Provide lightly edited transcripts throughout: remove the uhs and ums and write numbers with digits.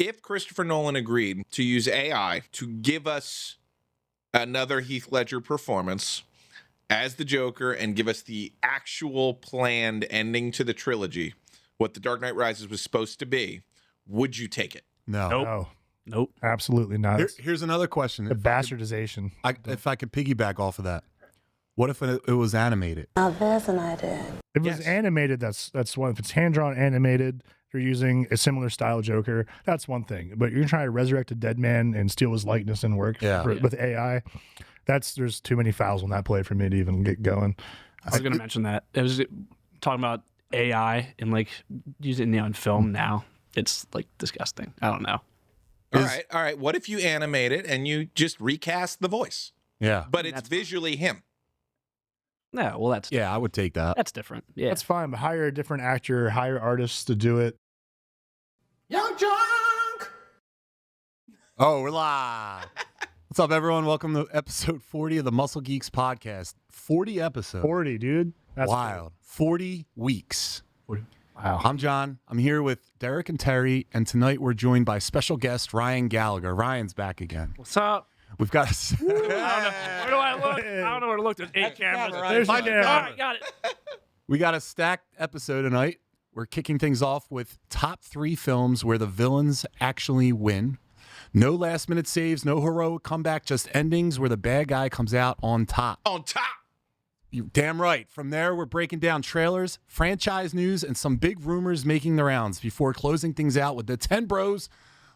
if Christopher Nolan agreed to use AI to give us another Heath Ledger performance as the Joker and give us the actual planned ending to the trilogy, what The Dark Knight Rises was supposed to be, would you take it? No. Nope. Absolutely not. Here's another question. The bastardization. If I could piggyback off of that, what if it was animated? Now there's an idea. If it was animated, that's one. If it's hand-drawn animated, you're using a similar style Joker, that's one thing. But you're trying to resurrect a dead man and steal his likeness and work with AI, there's too many fouls on that play for me to even get going. I was going to mention that. It was talking about AI and like using it on film now. It's like disgusting. I don't know. All right. What if you animate it and you just recast the voice? Yeah. But it's visually him. No, well, that's I would take that. That's different. Yeah, That's fine, but hire a different actor, hire artists to do it. Young Junk! Oh, we're live. What's up, everyone? Welcome to episode 40 of the Muscle Geeks podcast. 40 episodes. 40, dude. That's wild. 40 weeks. 40. Wow. I'm John. I'm here with Derek and Terry, and tonight we're joined by special guest Ryan Gallagher. Ryan's back again. What's up? We've got I don't know. Where do I look? I don't know where to look. There's 8 cameras. There's your All camera. right, got it. We got a stacked episode tonight. We're kicking things off with top 3 films where the villains actually win. No last minute saves, no heroic comeback, just endings where the bad guy comes out on top. On top! You damn right. From there, we're breaking down trailers, franchise news, and some big rumors making the rounds before closing things out with the 10 bros.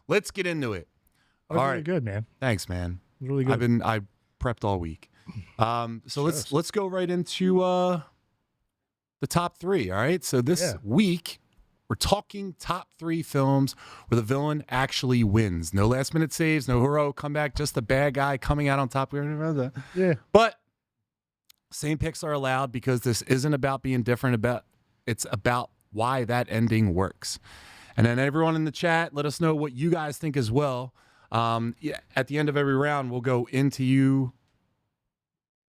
Let's get into it. That was All really right. good, man. Thanks, man. It was really good. I prepped all week. So let's go right into the top 3. All right. So this week we're talking top 3 films where the villain actually wins. No last minute saves, no heroic comeback, just the bad guy coming out on top. Yeah. But same picks are allowed because this isn't about being different. It's about why that ending works. And then everyone in the chat, let us know what you guys think as well. At the end of every round, we'll go into you.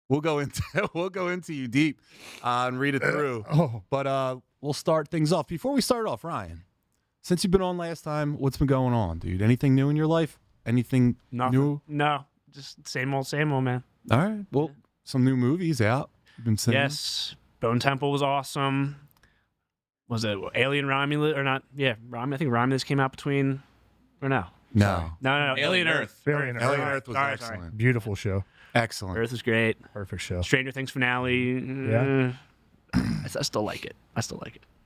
We'll go into you deep and read it through. But we'll start things off. Before we start off, Ryan, since you've been on last time, what's been going on, dude? Anything new in your life? Anything new? No, just same old, man. All right. Well, some new movies out. You've been seeing. Yes, Bone Temple was awesome. Was it Alien Romulus or not? Yeah, I think Romulus came out between or no? No. No. Alien Earth. Alien Earth was Sorry. excellent. Beautiful show. Excellent. Earth was great. Perfect show. Stranger Things finale. Yeah. I still like it.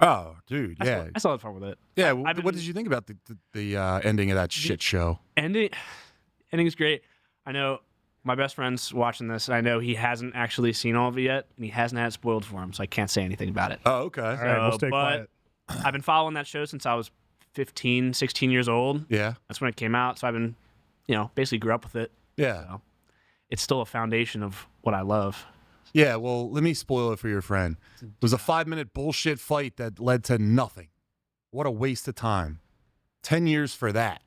Oh, dude, yeah. I still had fun with it. Yeah, I've been- what did you think about the ending of that shit show? Ending is great. I know my best friend's watching this, and I know he hasn't actually seen all of it yet, and he hasn't had it spoiled for him, so I can't say anything about it. Oh, okay. All right, we'll stay quiet. I've been following that show since I was 15, 16 years old. Yeah. That's when it came out, so I've been, basically grew up with it. Yeah. So it's still a foundation of what I love. Yeah, well, let me spoil it for your friend. It was a 5-minute bullshit fight that led to nothing. What a waste of time. 10 years for that.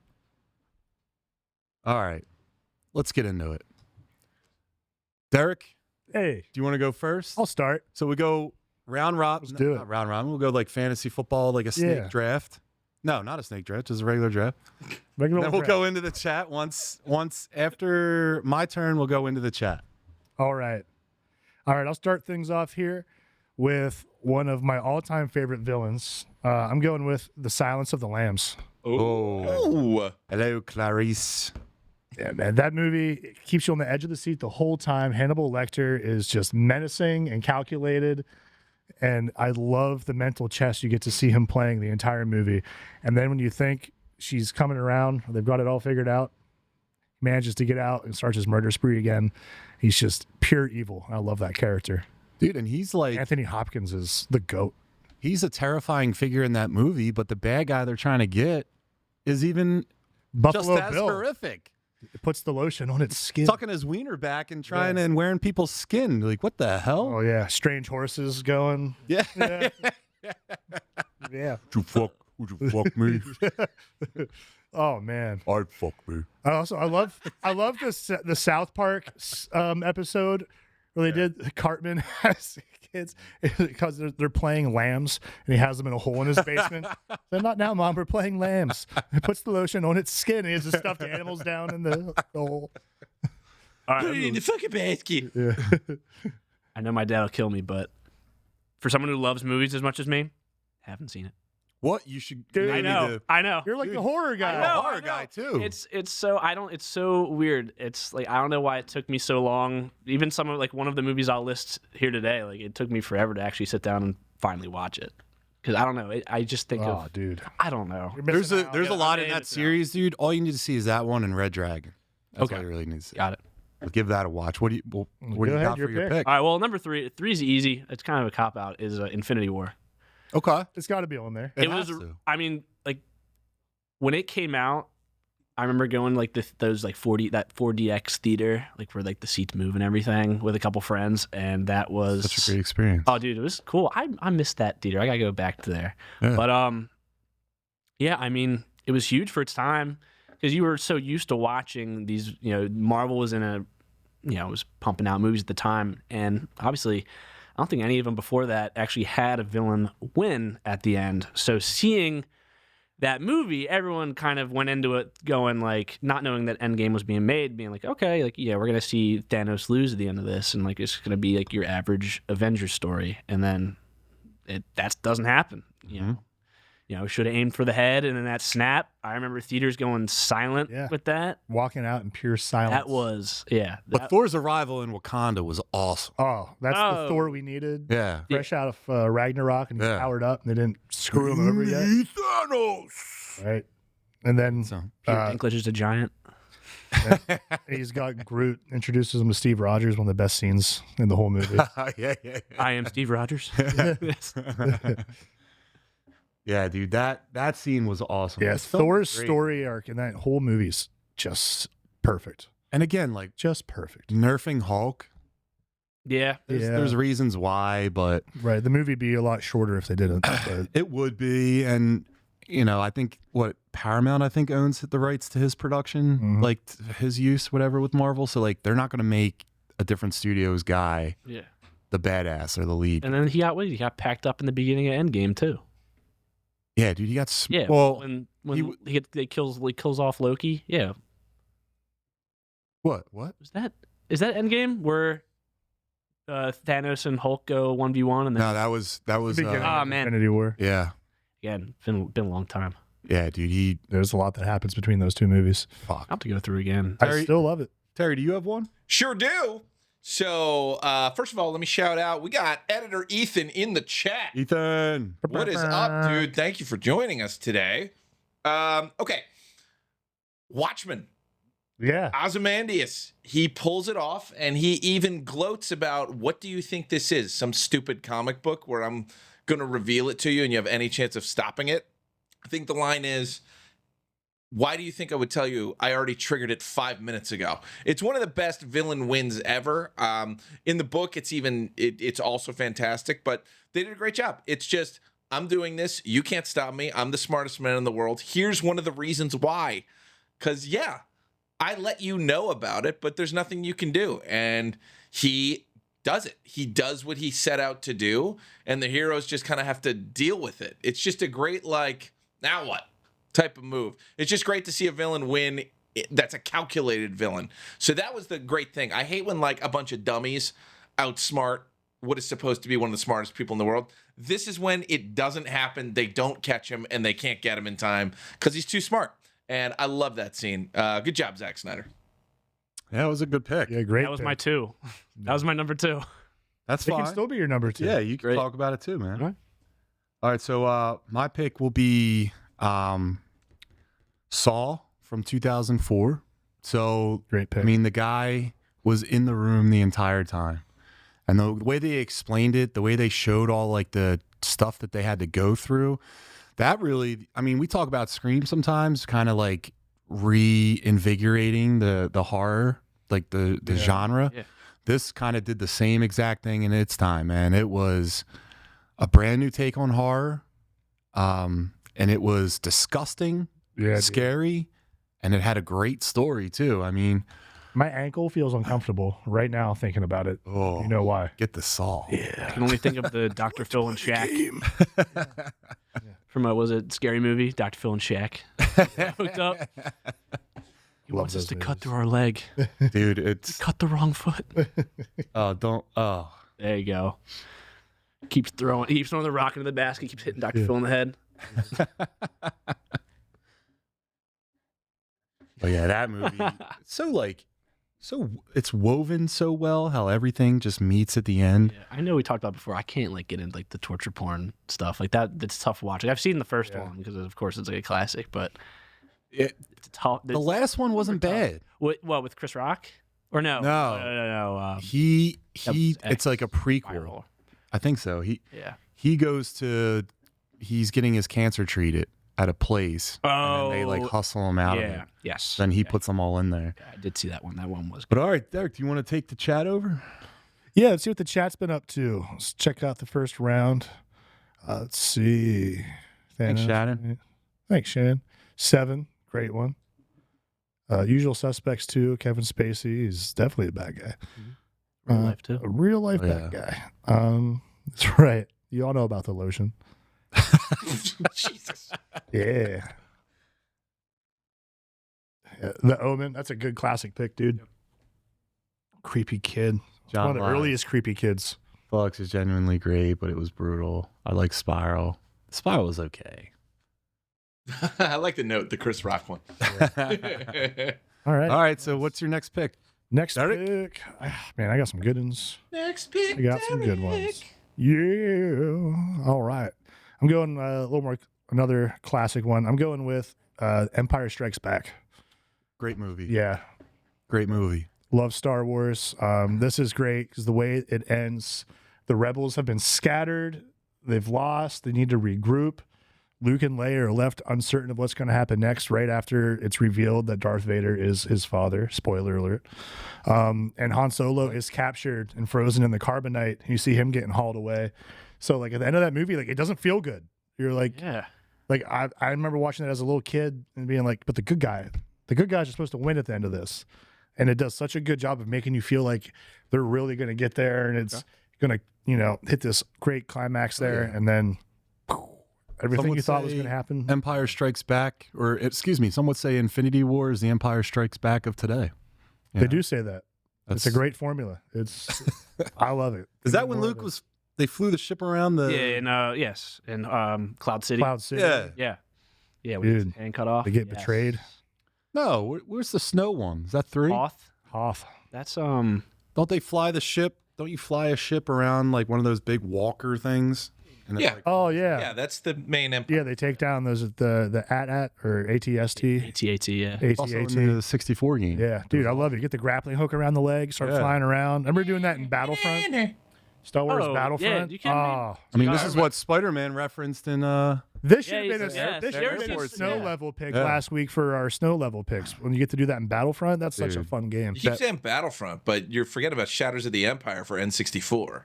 All right. Let's get into it. Derek, Hey, do you want to go first? I'll start. So we go round robin. Let's do it. Not round robin. We'll go like fantasy football, like a snake draft. No, not a snake draft, just a regular draft. Regular Then we'll draft. go into the chat once after my turn. We'll go into the chat. All right. I'll start things off here with one of my all-time favorite villains. I'm going with The Silence of the Lambs. Oh. Hello, Clarice. Yeah, man, that movie keeps you on the edge of the seat the whole time. Hannibal Lecter is just menacing and calculated, and I love the mental chess you get to see him playing the entire movie. And then when you think she's coming around, they've got it all figured out, he manages to get out and starts his murder spree again. He's just pure evil. I love that character. Dude, and he's like... Anthony Hopkins is the GOAT. He's a terrifying figure in that movie, but the bad guy they're trying to get is even Buffalo just as Bill. horrific. It puts the lotion on its skin. Tucking his wiener back and trying and wearing people's skin. Like, what the hell? Oh, yeah. Strange horses going. Yeah. Yeah. Yeah. Would you fuck me? Oh, man. I'd fuck me. I love the South Park episode where they did Cartman has kids because they're playing lambs, and he has them in a hole in his basement. They're not now, Mom. We're playing lambs. He puts the lotion on its skin, and he has the stuffed animals down in the hole. All Put it in the right, fucking basket. Yeah. I know my dad will kill me, but for someone who loves movies as much as me, haven't seen it. What you should? Dude, I maybe know. I know. You're like the horror guy. I know, horror I know. guy, too. It's so it's so weird. It's like I don't know why it took me so long. Even some of like one of the movies I'll list here today, like it took me forever to actually sit down and finally watch it. Because I don't know. I just think Oh, dude. I don't know. You're There's missing a out. there's a Yeah, lot I in made that it, series, dude. All you need to see is that one and Red Dragon. That's Okay. all you really need to see. Got it. Give that a watch. What do you Go what do you ahead, got for your your pick. pick? All right. Well, number three's easy. It's kind of a cop out. Is Infinity War. Okay. It's got to be on there. It was. has to. I mean, like when it came out, I remember going like those like 4DX theater, like where like the seats move and everything, with a couple friends, and that was Such a great experience. Oh, dude, it was cool. I missed that theater. I gotta go back to there. Yeah. But yeah, I mean, it was huge for its time because you were so used to watching these. You know, Marvel was was pumping out movies at the time, and obviously, I don't think any of them before that actually had a villain win at the end. So seeing that movie, everyone kind of went into it going like, not knowing that Endgame was being made, being like, okay, like yeah, we're gonna see Thanos lose at the end of this, and like it's gonna be like your average Avengers story, and then that doesn't happen. You know, should have aimed for the head, and then that snap. I remember theaters going silent Yeah. with that. Walking out in pure silence. That was But Thor's arrival in Wakanda was awesome. Oh, that's the Oh. Thor we needed. Yeah. Fresh out of Ragnarok, and he's Yeah. powered up, and they didn't screw him over yet. Thanos. Right. And then So, Peter uh, Dinklage is a giant. he's got Groot, introduces him to Steve Rogers, one of the best scenes in the whole movie. yeah. I am Steve Rogers. Yes. Yeah, dude, that scene was awesome. Yeah, It's filmed Thor's great. story arc in that whole movie's just perfect. And again, like Just perfect. nerfing Hulk. Yeah. There's reasons why, but Right. The movie'd be a lot shorter if they didn't. But it would be. And I think Paramount owns the rights to his production, Mhm. like his use, whatever, with Marvel. So like they're not gonna make a different studio's guy Yeah. the badass or the lead. And then he got packed up in the beginning of Endgame too. Yeah, dude, he got Yeah. well. when he kills off Loki. Yeah. What? Is that Endgame where Thanos and Hulk go 1v1 and then No, that was the beginning Ah, of man. Infinity War. yeah, again been a long time. yeah, dude. He There's a lot that happens between those two movies. fuck. I'll have to go through again. I Terry- still love it. Terry, do you have one? Sure do. So, first of all, let me shout out. We got editor Ethan in the chat. Ethan. What is up, dude? Thank you for joining us today. Okay. Watchmen. Yeah. Ozymandias. He pulls it off, and he even gloats about, what do you think this is? Some stupid comic book where I'm going to reveal it to you and you have any chance of stopping it? I think the line is, why do you think I would tell you? I already triggered it 5 minutes ago. It's one of the best villain wins ever. In the book, it's also fantastic, but they did a great job. It's just, I'm doing this. You can't stop me. I'm the smartest man in the world. Here's one of the reasons why. Because, yeah, I let you know about it, but there's nothing you can do. And he does it. He does what he set out to do, and the heroes just kind of have to deal with it. It's just a great, like, now what type of move. It's just great to see a villain win that's a calculated villain. So that was the great thing. I hate when, like, a bunch of dummies outsmart what is supposed to be one of the smartest people in the world. This is when it doesn't happen. They don't catch him, and they can't get him in time because he's too smart. And I love that scene. Good job, Zack Snyder. Yeah, it was a good pick. Yeah, great. That was pick. my 2. That was my number 2. That's It fine. can still be your number 2. Yeah, you can Great. talk about it too, man. All right. All right, so my pick will be Saw from 2004. So, Great pick. I mean, the guy was in the room the entire time. And the way they explained it, the way they showed all like the stuff that they had to go through, that really, I mean, we talk about Scream sometimes, kind of like reinvigorating the horror, like the genre. Yeah. This kind of did the same exact thing in its time, and it was a brand new take on horror. And it was disgusting, yeah, dude. scary, and it had a great story too. I mean, My ankle feels uncomfortable right now thinking about it. Oh, You know why? get the saw. I can only think of the Dr. Phil and Shaq from was it Scary Movie? Dr. Phil and Shaq hooked up. He wants us those to cut movies. through our leg. Dude, it's Cut the wrong foot. There you go. Keeps throwing the rock into the basket. Keeps hitting Dr. Phil in the head. But yeah, that movie. It's woven so well. How everything just meets at the end. Yeah, I know we talked about before. I can't get into the torture porn stuff like that. That's tough watching. I've seen the first one because of course it's a classic, but it's tough. The last one wasn't bad. What with Chris Rock or no? No. He. It's like a prequel. Viral. I think so. He goes to. He's getting his cancer treated at a place. And then they hustle him out of it. Yes. Then he puts them all in there. Yeah, I did see that one. That one was good. But all right, Derek, do you want to take the chat over? Yeah, let's see what the chat's been up to. Let's check out the first round. Let's see. Thanks, Shannon. Thanks, Shannon. 7, great one. Usual Suspects 2, Kevin Spacey is definitely a bad guy. Real life too. A real life bad guy. That's right. You all know about the lotion. Jesus. Yeah. The Omen. That's a good classic pick, dude. Creepy kid. John One of the Lyle. earliest creepy kids. Fox is genuinely great, but it was brutal. I like Spiral. Spiral was okay. I like to note the Chris Rock one. All right. All right, so what's your next pick? Next Derek? pick. Man, I got some good ones. Next pick. I got some good ones. Yeah. All right. I'm going a little more, another classic one. I'm going with Empire Strikes Back. Great movie. Yeah. Great movie. Love Star Wars. This is great because the way it ends, the rebels have been scattered. They've lost. They need to regroup. Luke and Leia are left uncertain of what's going to happen next right after it's revealed that Darth Vader is his father. Spoiler alert. And Han Solo is captured and frozen in the carbonite. You see him getting hauled away. So at the end of that movie, it doesn't feel good. You're like, Yeah. I remember watching it as a little kid and being like, but the good guys are supposed to win at the end of this. And it does such a good job of making you feel like they're really going to get there and it's going to, hit this great climax there. And then everything Some you thought would was say going to happen. Empire Strikes Back, or excuse me, some would say Infinity War is the Empire Strikes Back of today. They do say that. It's a great formula. I love it. Is that when Luke they flew the ship around the... Yes, in Cloud City. Cloud City? Yeah. Yeah, with his hand cut off. They get betrayed. No, where's the snow one? Is that 3? Hoth. That's Don't they fly the ship? Don't you fly a ship around like one of those big walker things? And Yeah. Oh, yeah. Yeah, that's the main empire. Yeah, they take down those the AT-AT or ATST. AT-AT, yeah. It's also in the 64 game. Yeah, dude, I love it. You get the grappling hook around the leg, start flying around. Remember doing that in Battlefront? Star Wars Battlefront? you kidding me? Oh, I mean, this is what Spider-Man referenced in... this should have been this a year's snow level pick last week for our snow level picks. When you get to do that in Battlefront, that's such a fun game. You keep saying Battlefront, but you're forgetting about Shadows of the Empire for N64.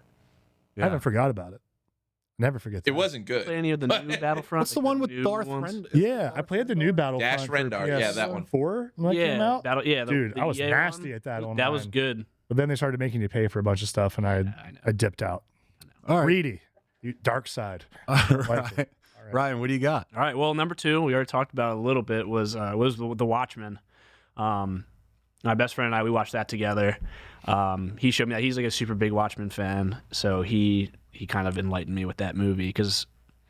I haven't forgot about it. Never forget that. It wasn't good. Play any of the new Battlefront? What's the one with Darth ones? Rendar? Yeah, I played the new Battlefront. Dash Rendar, yeah, that one. 4 when that came out. Dude, the I was EA nasty one. at that online. That was good. But then they started making you pay for a bunch of stuff, and I dipped out. All right. Greedy. Dark side. All right. Ryan, what do you got? All right. Well, number 2, we already talked about it a little bit, was The Watchmen. My best friend and I, we watched that together. He showed me that he's like a super big Watchmen fan, so he kind of enlightened me with that movie because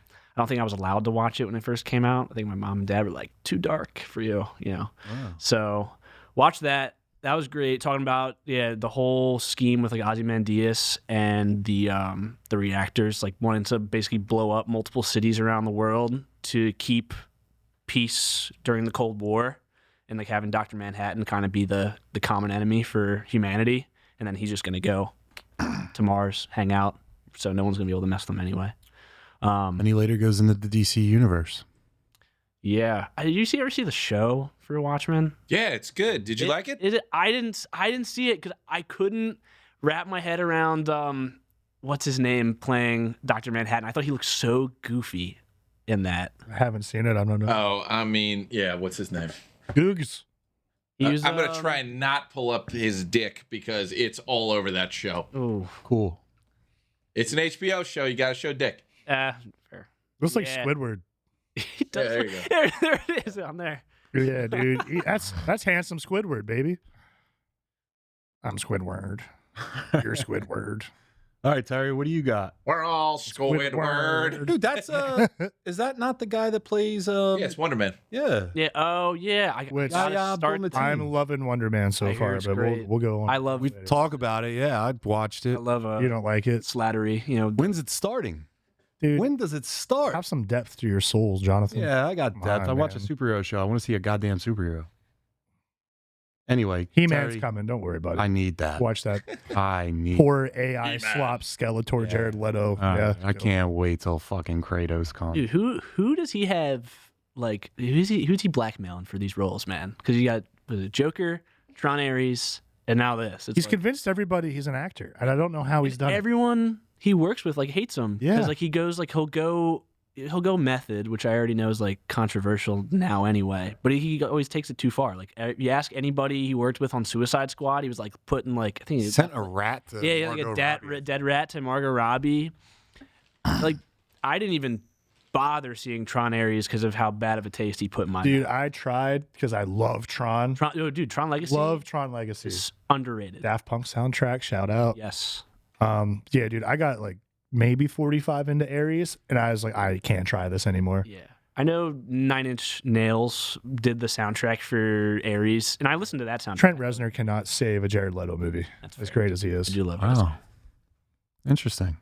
I don't think I was allowed to watch it when it first came out. I think my mom and dad were like, too dark for you, Wow. So watch that. That was great. Talking about the whole scheme with like Ozymandias and the reactors, like wanting to basically blow up multiple cities around the world to keep peace during the Cold War, and like having Dr. Manhattan kind of be the common enemy for humanity, and then he's just gonna go to Mars, hang out, so no one's gonna be able to mess with him anyway. And he later goes into the DC universe. Yeah. Did you ever see the show for Watchmen? Yeah, it's good. Did you like it? I didn't see it because I couldn't wrap my head around what's his name playing Dr. Manhattan. I thought he looked so goofy in that. I haven't seen it. I don't know. Oh, I mean, yeah, what's his name? Googs. He was, I'm gonna try and not pull up his dick because it's all over that show. Oh, Cool. It's an HBO show. You gotta show dick. fair. Looks like Yeah. Squidward. He does. there you go. There it is on there. Yeah, dude. That's handsome Squidward, baby. I'm Squidward. You're Squidward. All right, Terry, what do you got? We're all Squidward. Dude, that's is that not the guy that plays Yeah, it's Wonder Man. Yeah. Yeah. Oh, yeah. I Which- gotta Yeah, start. Bulma- I'm loving Wonder Man so I hear far, it's but great. we'll go on. I love. We talk about it. Yeah, I watched I it. love You don't like it, Slattery. You know, When's it starting? dude? When does it start? Have some depth to your souls, Jonathan. Yeah, I got Come depth. on, I watch a man. superhero show. I want to see a goddamn superhero. Anyway, He-Man's Terry, coming. Don't worry about it. I need that. Watch that I need. poor AI He-Man. slop Skeletor Yeah. Jared Leto. I Yeah, can't wait till fucking Kratos comes. dude, who does he have? Like, who's he blackmailing for these roles, man? Because you got was it Joker, Tron Ares, and now this. It's He's like, convinced everybody he's an actor, and I don't know how he's done it. everyone he works with like hates him. Yeah. Because like he goes like he'll go method, which I already know is like controversial now anyway. But he always takes it too far. Like you ask anybody he worked with on Suicide Squad, he was like putting like I think he Sent a rat to yeah, like Margot a Robbie. dead rat to Margot Robbie. Like I didn't even bother seeing Tron Ares because of how bad of a taste he put in my Dude, mouth. I tried because I love Tron. Tron Legacy Love Tron Legacy. is underrated. Daft Punk soundtrack, shout out. Yes. Yeah, dude, I got like maybe 45 into Aries, and I was like, I can't try this anymore. Yeah. I know Nine Inch Nails did the soundtrack for Ares, and I listened to that soundtrack. Trent Reznor cannot save a Jared Leto movie, That's as fair. great as he I is. do love Wow. Reznor. Interesting.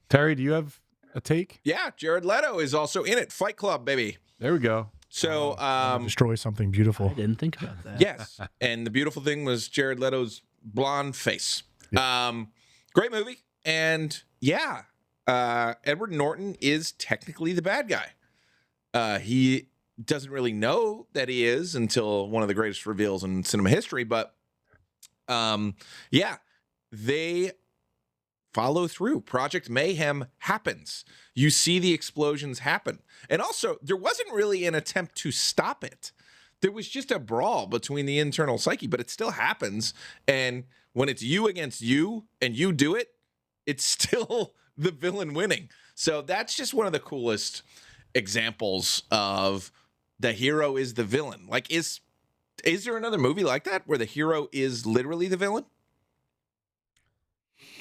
Terry, do you have a take? Yeah, Jared Leto is also in it. Fight Club, baby. There we go. So, Destroy something I beautiful. didn't think about that. yes, and the beautiful thing was Jared Leto's blonde face. Great movie, and yeah, Edward Norton is technically the bad guy. He doesn't really know that he is until one of the greatest reveals in cinema history, but yeah, they follow through. Project Mayhem happens. You see the explosions happen. And also, there wasn't really an attempt to stop it. There was just a brawl between the internal psyche, but it still happens. And when it's you against you and you do it, it's still the villain winning. So that's just one of the coolest examples of the hero is the villain. Like, is there another movie like that where the hero is literally the villain?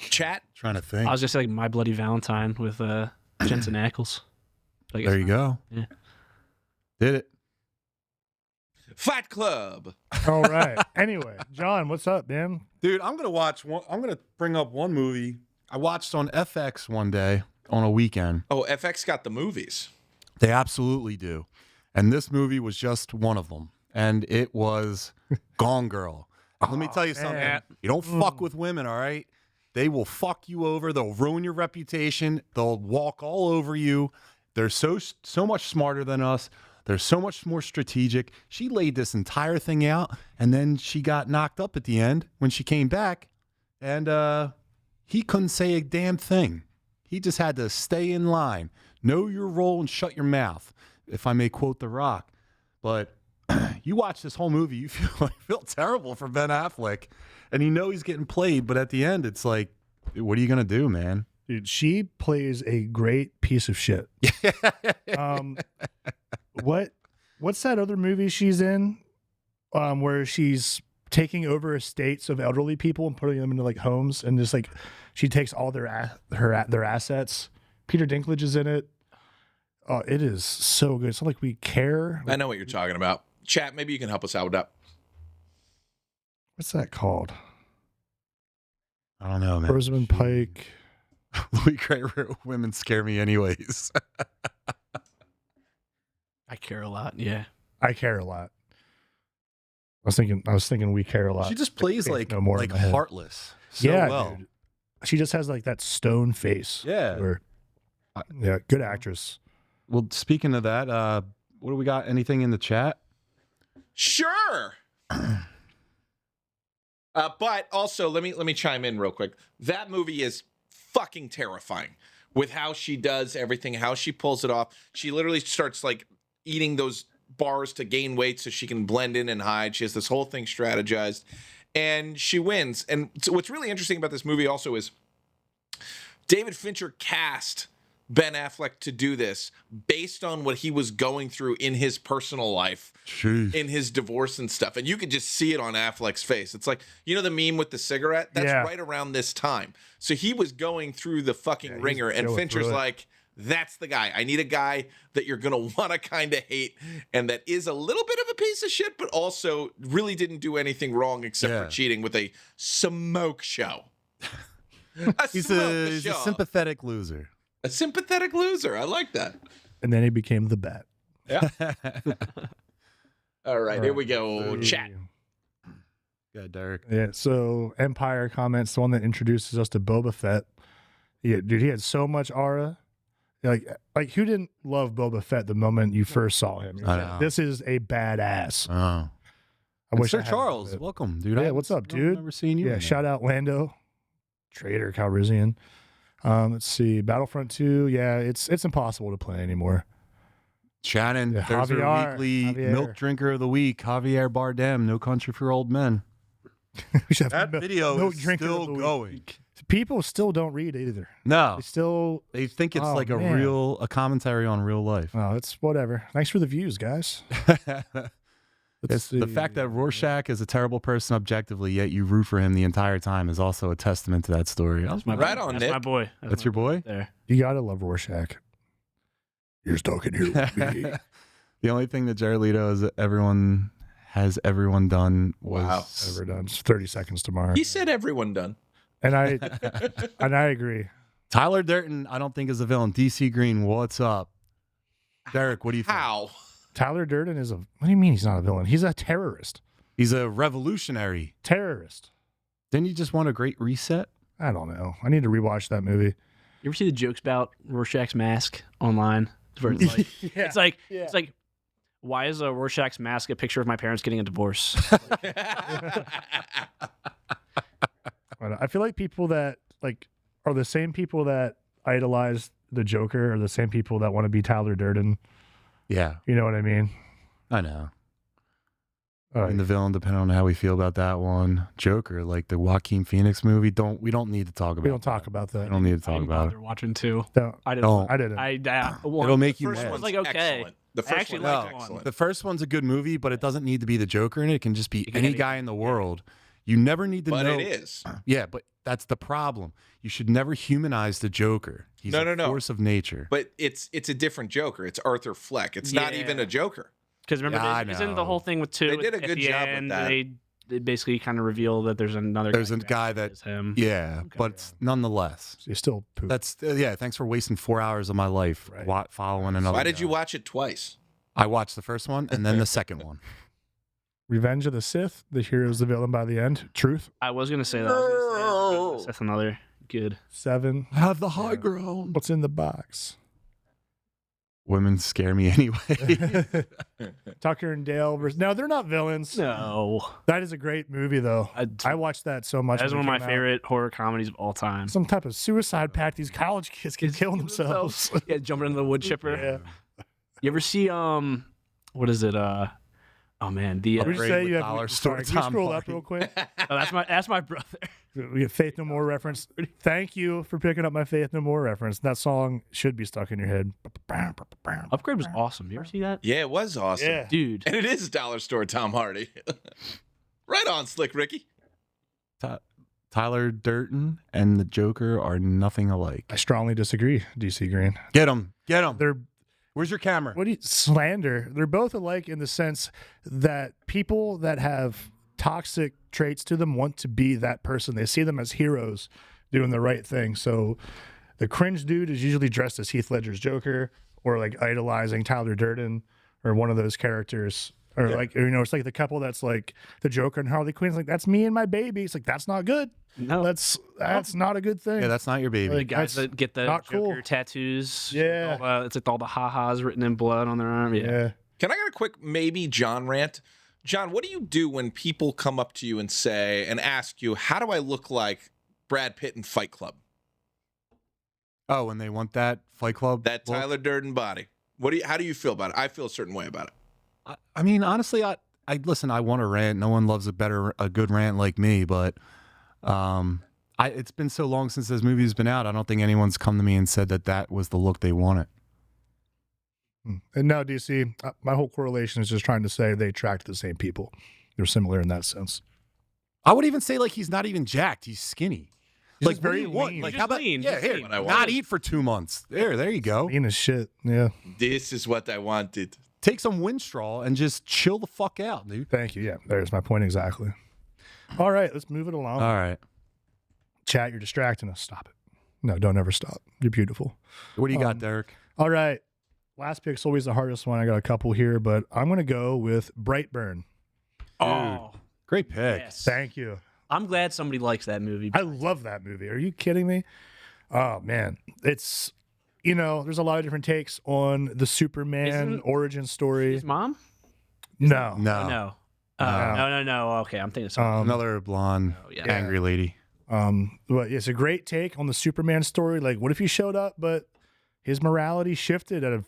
Chat? Trying to think. I was just like My Bloody Valentine with Jensen Ackles. But I guess There you go. Yeah. Did it. Fight Club. All right. Anyway, John, what's up, man? Dude, I'm gonna bring up one movie I watched on FX one day on a weekend. Oh, FX got the movies. They absolutely do. And this movie was just one of them. And it was Gone Girl. Let me tell you something. man. You don't fuck with women, all right? They will fuck you over. They'll ruin your reputation. They'll walk all over you. They're so much smarter than us. They're so much more strategic. She laid this entire thing out, and then she got knocked up at the end when she came back, and he couldn't say a damn thing. He just had to stay in line, know your role, and shut your mouth, if I may quote The Rock. But you watch this whole movie, you feel terrible for Ben Affleck, and you know he's getting played, but at the end, it's like, what are you gonna do, man? Dude, she plays a great piece of shit. What's that other movie she's in where she's taking over estates of elderly people and putting them into like homes, and just like she takes all their assets. Peter Dinklage is in it. Oh, it is so good. It's not like We Care. I know what you're talking about. Chat, maybe you can help us out with that. What's that called? I don't know, man. Rosamund Pike. Louis Kramer women scare me anyways. I care a lot. Yeah. I Care a Lot. I was thinking We Care a Lot. She just plays It's like no more in my head. heartless so yeah, well. dude. She just has like that stone face. Yeah. Yeah, good actress. Well, speaking of that, what do we got? Anything in the chat? Sure. But also, let me chime in real quick. That movie is fucking terrifying with how she does everything, how she pulls it off. She literally starts like eating those bars to gain weight so she can blend in and hide. She has this whole thing strategized, and she wins. And so what's really interesting about this movie also is David Fincher cast Ben Affleck to do this based on what he was going through in his personal life, in his divorce and stuff. And you could just see it on Affleck's face. It's like, you know, the meme with the cigarette? That's right around this time. So he was going through the fucking ringer, and Fincher's like, that's the guy. I need a guy that you're going to want to kind of hate and that is a little bit of a piece of shit, but also really didn't do anything wrong except for cheating with a smoke show. He's a sympathetic loser. A sympathetic loser. I like that. And then he became the Bat. Yeah. All right, here we go. So, Chat. Yeah, Derek. Yeah. So Empire comments, the one that introduces us to Boba Fett. Yeah, dude, he had so much aura. Like who didn't love Boba Fett the moment you first saw him? I know. This is a badass. Oh. I wish Sir I had Charles, it. welcome, dude. Yeah, what's up, dude? I've never seen you. Yeah, shout out Lando, traitor Calrissian. Let's see, Battlefront 2. Yeah, it's impossible to play anymore. Shannon, Yeah, there's Javier, our weekly Javier. milk drinker of the week, Javier Bardem, No Country for Old Men. We should have That video milk is drinker of still the week. going. People still don't read either. No, They still. they think it's Oh, like man. a commentary on real life. Oh, it's whatever. Thanks for the views, guys. It's the fact that Rorschach is a terrible person objectively, yet you root for him the entire time is also a testament to that story. That's my Right boy. on, That's Nick. my boy. That's my your boy? There. You gotta love Rorschach. You're stuck in here with me. The only thing that Jared Leto has everyone done was Ever done? It's 30 seconds tomorrow. He said everyone done. And I agree. Tyler Durden. I don't think is a villain. DC Green, what's up? Derek, what do you think? How? Tyler Durden is a. What do you mean he's not a villain? He's a terrorist. He's a revolutionary. Terrorist. Didn't you just want a great reset? I don't know. I need to rewatch that movie. You ever see the jokes about Rorschach's mask online? Where it's like, it's like, why is a Rorschach's mask a picture of my parents getting a divorce? I feel like people that are the same people that idolize the Joker are the same people that want to be Tyler Durden. Yeah, You know what I mean? I know. And the villain, depending on how we feel about that one. Joker, like the Joaquin Phoenix movie, we don't need to talk about. We don't talk about We that. don't need to I talk didn't about it. bother watching two. Don't. I didn't. Don't. I didn't. It'll make you First mad. one's like, okay. excellent. The first actually one liked is one. excellent. The first one's a good movie, but it doesn't need to be the Joker in it. It can just be can any be guy in the world. You never need to But know. it is. Yeah, but that's the problem. You should never humanize the Joker. He's No, a no, no. force of nature. But it's a different Joker. It's Arthur Fleck. It's not Yeah. even a Joker. Because remember, Yeah, I isn't the know. whole thing with two? They did a at good the job with end, that. They basically kind of reveal that there's another. There's a who guy actually that- is him. Yeah, Okay. but nonetheless, You still poop. that's yeah. Thanks for wasting 4 hours of my life Right. following another. Why did you guy. watch it twice? I watched the first one and then the second one. Revenge of the Sith. The hero's the villain by the end. Truth. I was gonna say that. I was gonna say that's another good. 7. I have the high Yeah. ground. What's in the box? Women scare me anyway. Tucker and Dale versus. No, they're not villains. No, That is a great movie, though. I watched that so much. that's when one it of my came out. favorite horror comedies of all time. Some type of suicide pact. These college kids can kill themselves. Yeah, jumping into the wood chipper. Yeah. You ever see what is it? Oh man, the Would you Upgrade say with you have? dollar Sorry, store can you Tom scroll up Hardy. real quick? that's my brother. We have Faith No More reference. Thank you for picking up my Faith No More reference. That song should be stuck in your head. Upgrade was awesome. You ever see that? Yeah, it was awesome. Yeah. Dude. And it is Dollar Store Tom Hardy. Right on, Slick Ricky. Tyler Durden and the Joker are nothing alike. I strongly disagree, DC Green. Get him. Get him. They're Where's your camera? what do you slander? They're both alike in the sense that people that have toxic traits to them want to be that person. They see them as heroes doing the right thing. So the cringe dude is usually dressed as Heath Ledger's Joker or like idolizing Tyler Durden or one of those characters. Or like, you know, it's like the couple that's like the Joker and Harley Quinn's like, that's me and my baby. It's like, that's not good. No, That's not a good thing. Yeah, that's not your baby. the guys that's that get the not Joker cool. tattoos. Yeah. It's like all the ha-has written in blood on their arm. Yeah. Yeah. Can I get a quick maybe John rant? John, what do you do when people come up to you and say and ask you, how do I look like Brad Pitt in Fight Club? Oh, when they want that Fight Club? That look? Tyler Durden body. How do you feel about it? I feel a certain way about it. I mean, honestly, I listen. I want to rant. No one loves a good rant like me. But it's been so long since this movie's been out. I don't think anyone's come to me and said that was the look they wanted. And no, DC, my whole correlation is just trying to say they attract the same people. They're similar in that sense. I would even say like he's not even jacked. He's skinny. He's Like just very what do you want? lean. Like He's how just about lean. yeah? Just Here, lean. What I not wanted. eat for 2 months. There you go. Lean as shit. Yeah. This is what I wanted. Take some Winstraw and just chill the fuck out, dude. Thank you. Yeah, there's my point exactly. All right, let's move it along. All right. Chat, you're distracting us. Stop it. No, don't ever stop. You're beautiful. What do you got, Derek? All right. Last pick's always the hardest one. I got a couple here, but I'm going to go with Brightburn. Oh, Great pick. yes. Thank you. I'm glad somebody likes that movie. I love that movie. Are you kidding me? Oh, man. It's, there's a lot of different takes on the Superman Isn't- origin story. His mom? No. No. No. No. No. Okay, I'm thinking of something. Another blonde, yeah. angry lady. But it's a great take on the Superman story. Like, what if he showed up, but his morality shifted at a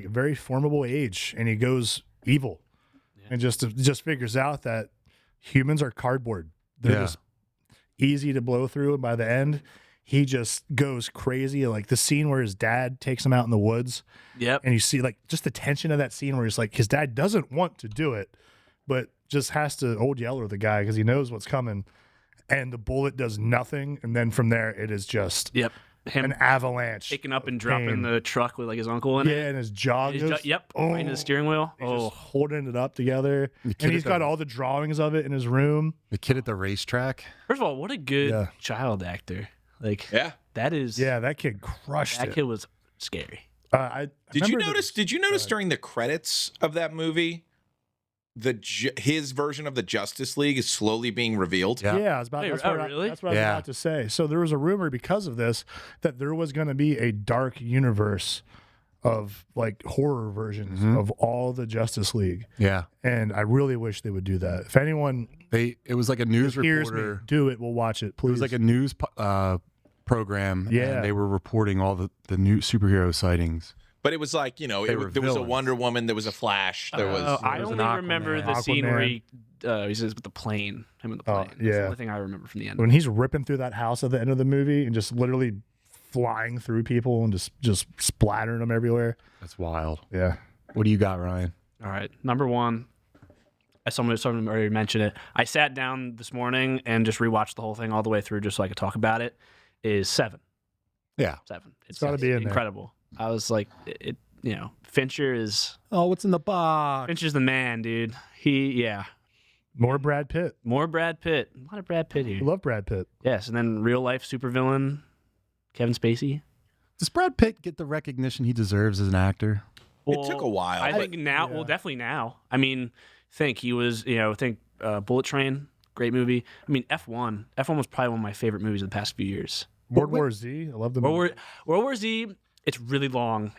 very formable age, and he goes evil, and just figures out that humans are cardboard. They're just easy to blow through, and by the end, he just goes crazy. Like the scene where his dad takes him out in the woods, Yep. and you see like just the tension of that scene where he's like, his dad doesn't want to do it, but just has to old yeller the guy because he knows what's coming. And the bullet does nothing, and then from there it is just Yep. Him an avalanche. picking up and dropping pain. the truck with like his uncle in it. Yeah, and his jaw His goes, yep. Right into the steering wheel. he's Oh, just holding it up together, The kid and he's at got the- all the drawings of it in his room. The kid at the racetrack. first of all, what a good Yeah. child actor. Like Yeah. that is. Yeah, that kid crushed That it. kid was scary. Did you remember notice? Did you notice during the credits of that movie, his version of the Justice League is slowly being revealed? Yeah. Yeah, I was about. Wait, That's oh, what, really? that's what I was Yeah. about to say. So there was a rumor because of this that there was going to be a dark universe of like horror versions of all the Justice League, Yeah. and I really wish they would do that. If anyone It was like a news hears me, reporter. do it. We'll watch it, It please. was like a news program. Yeah. And they were reporting all the new superhero sightings. But it was like, They there were was a villains. Wonder Woman, there was a Flash, there was. I was only an remember Aquaman. the scene where Aquaman. he says with the plane. Him and the Oh, plane. That's the yeah. only thing I remember from the end. when he's ripping through that house at the end of the movie and just literally flying through people and just splattering them everywhere. That's wild. Yeah. What do you got, Ryan? All right, number one. As someone already mentioned it, I sat down this morning and just rewatched the whole thing all the way through, just so I could talk about it. Is Seven. Yeah. Seven. It's gotta be in there. incredible. I was like, Fincher is Oh, what's in the box? Fincher's the man, dude. More Brad Pitt. More Brad Pitt. A lot of Brad Pitt I here. love Brad Pitt. Yes, and then real life supervillain Kevin Spacey. Does Brad Pitt get the recognition he deserves as an actor? It took a while. I but think now. yeah. Well, definitely now. I mean, he was. Bullet Train, great movie. I mean, F1. F1 was probably one of my favorite movies of the past few years. World War Z. I love the movie. World War Z. It's really long.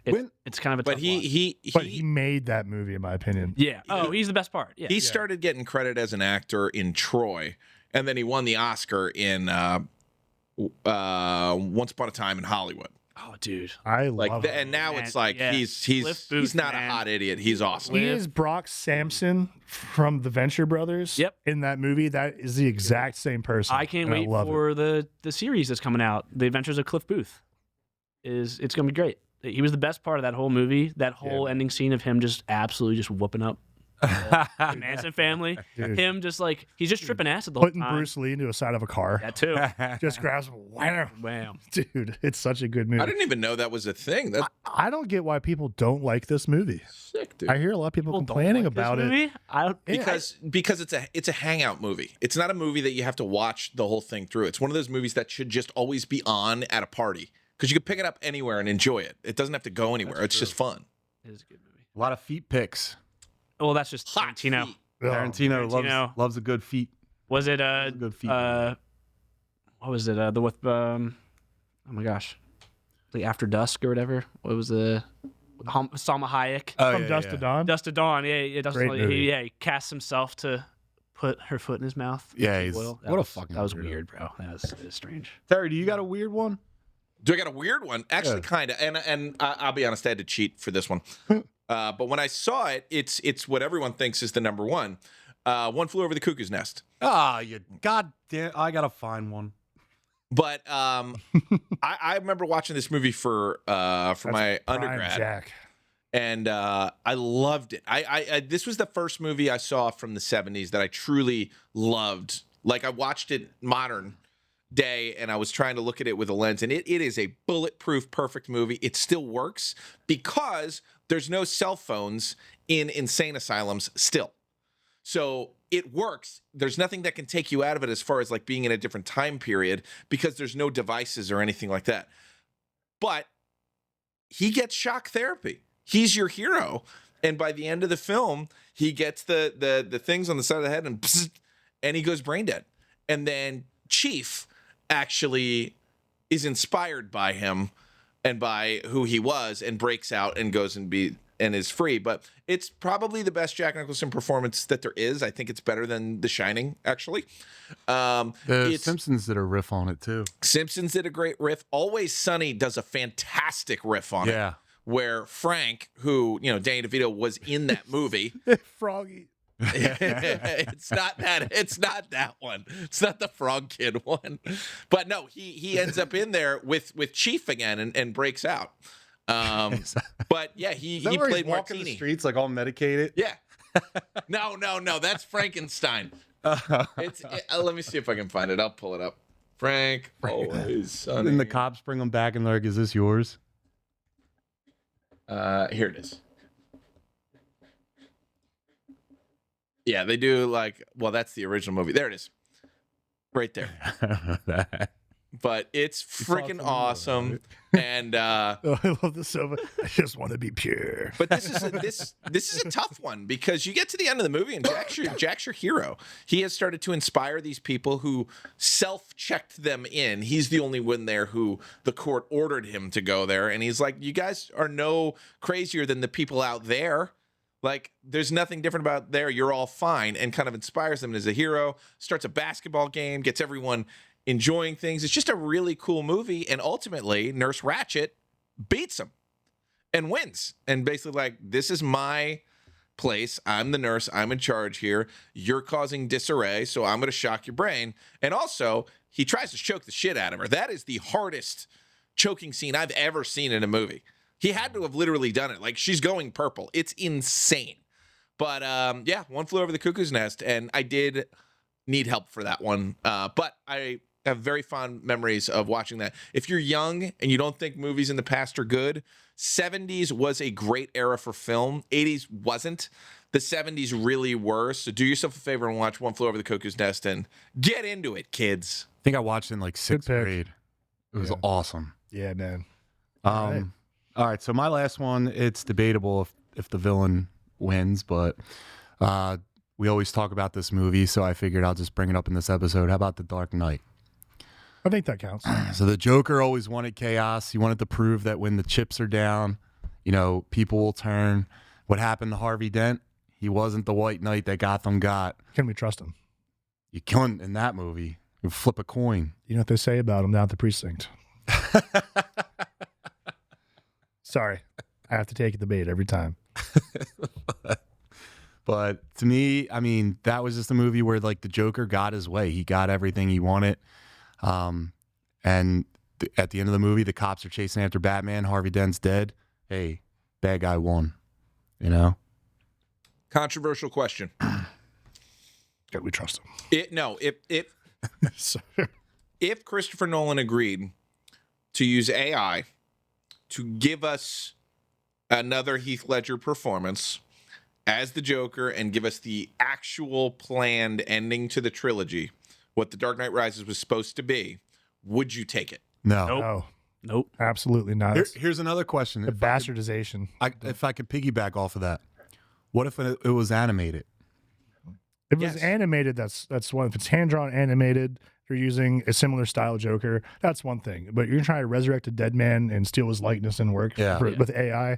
It's kind of a. but tough watch. He made that movie, in my opinion. Yeah. Oh, he's the best part. Yeah. he started getting credit as an actor in Troy, and then he won the Oscar in Once Upon a Time in Hollywood. Oh, dude. I love him. And now Man, it's like yeah. he's Cliff Booth, not man. a hot idiot. He's awesome. He is Brock Sampson from the Venture Brothers. Yep. In that movie, that is the exact same person. I can't and wait love it. for the series that's coming out. The Adventures of Cliff Booth. It's gonna be great. He was the best part of that whole movie. That whole ending scene of him just absolutely just whooping up the Manson family. Dude. Him just like he's just tripping acid the whole Putting time. Bruce Lee into a side of a car. That too. Just grabs him. Wham. Wham. Dude, it's such a good movie. I didn't even know that was a thing. That's I don't get why people don't like this movie. sick, dude. I hear a lot of people, People don't complaining like this about it. movie? I don't. because it's a hangout movie. It's not a movie that you have to watch the whole thing through. It's one of those movies that should just always be on at a party because you can pick it up anywhere and enjoy it. It doesn't have to go anywhere. It's just fun. It is a good movie. A lot of feet picks. Well, that's just Hot Tarantino. feet. Oh, Tarantino loves a good feet. Was it a good feat. what was it? The with oh my gosh, the After Dusk or whatever. What was the Salma Hayek? Oh, From Dust to Dawn. Dust to Dawn. Yeah, Dust to Great Dawn. movie. He casts himself to put her foot in his mouth. Yeah, he's- Oil. what a fucking That was weirdo. weird, bro. That was strange. Terry, do you got a weird one? Do I got a weird one? Actually, kind of. And I'll be honest, I had to cheat for this one. But when I saw it, it's what everyone thinks is the number one. One Flew Over the Cuckoo's Nest. Ah, you goddamn! I gotta find one. But I remember watching this movie for my undergrad. Jack. And I loved it. I this was the first movie I saw from the 70s that I truly loved. Like, I watched it modern day, and I was trying to look at it with a lens, and it is a bulletproof, perfect movie. It still works because there's no cell phones in insane asylums still. So it works. There's nothing that can take you out of it as far as like being in a different time period because there's no devices or anything like that. But he gets shock therapy. He's your hero. And by the end of the film, he gets the things on the side of the head and he goes brain dead. And then Chief actually is inspired by him and by who he was and breaks out and goes and is free. But it's probably the best Jack Nicholson performance that there is. I think it's better than The Shining, actually. The Simpsons did a riff on it too. Simpsons did a great riff. Always Sunny does a fantastic riff on it. Where Frank, who, Danny DeVito was in that movie. Froggy. It's not that one. It's not the Frog Kid one. But no, he ends up in there with Chief again and breaks out. But yeah, he played Martini. The streets like all medicated. Yeah. No. That's Frankenstein. Let me see if I can find it. I'll pull it up. Frank. Always Sunny. Then the cops bring him back and they're like, "Is this yours?" Here it is. Yeah, they do that's the original movie. There it is. Right there. But it's freaking awesome. And I love the sofa. I just want to be pure. But this is a tough one because you get to the end of the movie and Jack's your hero. He has started to inspire these people who self-checked them in. He's the only one there who the court ordered him to go there. And he's like, you guys are no crazier than the people out there. Like, there's nothing different about there. You're all fine. And kind of inspires them as a hero. Starts a basketball game, gets everyone enjoying things. It's just a really cool movie. And ultimately, Nurse Ratched beats him and wins. And basically, like, this is my place. I'm the nurse. I'm in charge here. You're causing disarray, so I'm going to shock your brain. And also, he tries to choke the shit out of her. That is the hardest choking scene I've ever seen in a movie. He had to have literally done it. Like, she's going purple. It's insane. But, yeah, One Flew Over the Cuckoo's Nest. And I did need help for that one. But I have very fond memories of watching that. If you're young and you don't think movies in the past are good, 70s was a great era for film. 80s wasn't. The 70s really were. So do yourself a favor and watch One Flew Over the Cuckoo's Nest and get into it, kids. I think I watched it in like 6th grade. It was awesome. Yeah, man. All right. So my last one, it's debatable if the villain wins, but we always talk about this movie, so I figured I'll just bring it up in this episode. How about The Dark Knight? I think that counts. So the Joker always wanted chaos. He wanted to prove that when the chips are down, people will turn. What happened to Harvey Dent? He wasn't the White Knight that Gotham got. Can we trust him? You couldn't in that movie. You flip a coin. You know what they say about him down at the precinct? Sorry. I have to take the bait every time. But to me, I mean, that was just a movie where like the Joker got his way. He got everything he wanted. And at the end of the movie, the cops are chasing after Batman. Harvey Dent's dead. Hey, bad guy won. Controversial question. Can we trust him? If Christopher Nolan agreed to use AI to give us another Heath Ledger performance as the Joker and give us the actual planned ending to the trilogy, what The Dark Knight Rises was supposed to be, would you take it? No. Nope. Absolutely not. Here's another question. The bastardization. If I could piggyback off of that, what if it was animated? If it was animated, that's one. If it's hand-drawn animated, you're using a similar style Joker, that's one thing. But you're trying to resurrect a dead man and steal his likeness and work with AI.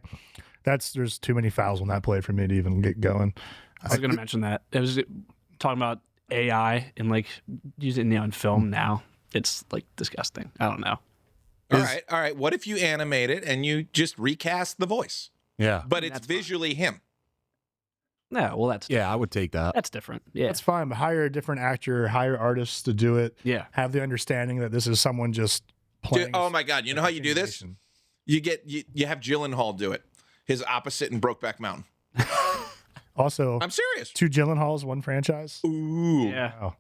There's too many fouls on that play for me to even get going. I was going to mention that. It was talking about AI and like using it in film now. It's like disgusting. I don't know. All right. What if you animate it and you just recast the voice? Yeah. but it's That's fine. visually him. Yeah, well, that's Yeah, I would take that. that's different. Yeah, That's fine, but hire a different actor, hire artists to do it. yeah. Have the understanding that this is someone just playing. Oh my God! You know how you do this? You have Gyllenhaal do it. His opposite in Brokeback Mountain. Also, I'm serious. 2 Gyllenhaals, 1 franchise. Ooh. Yeah, Wow.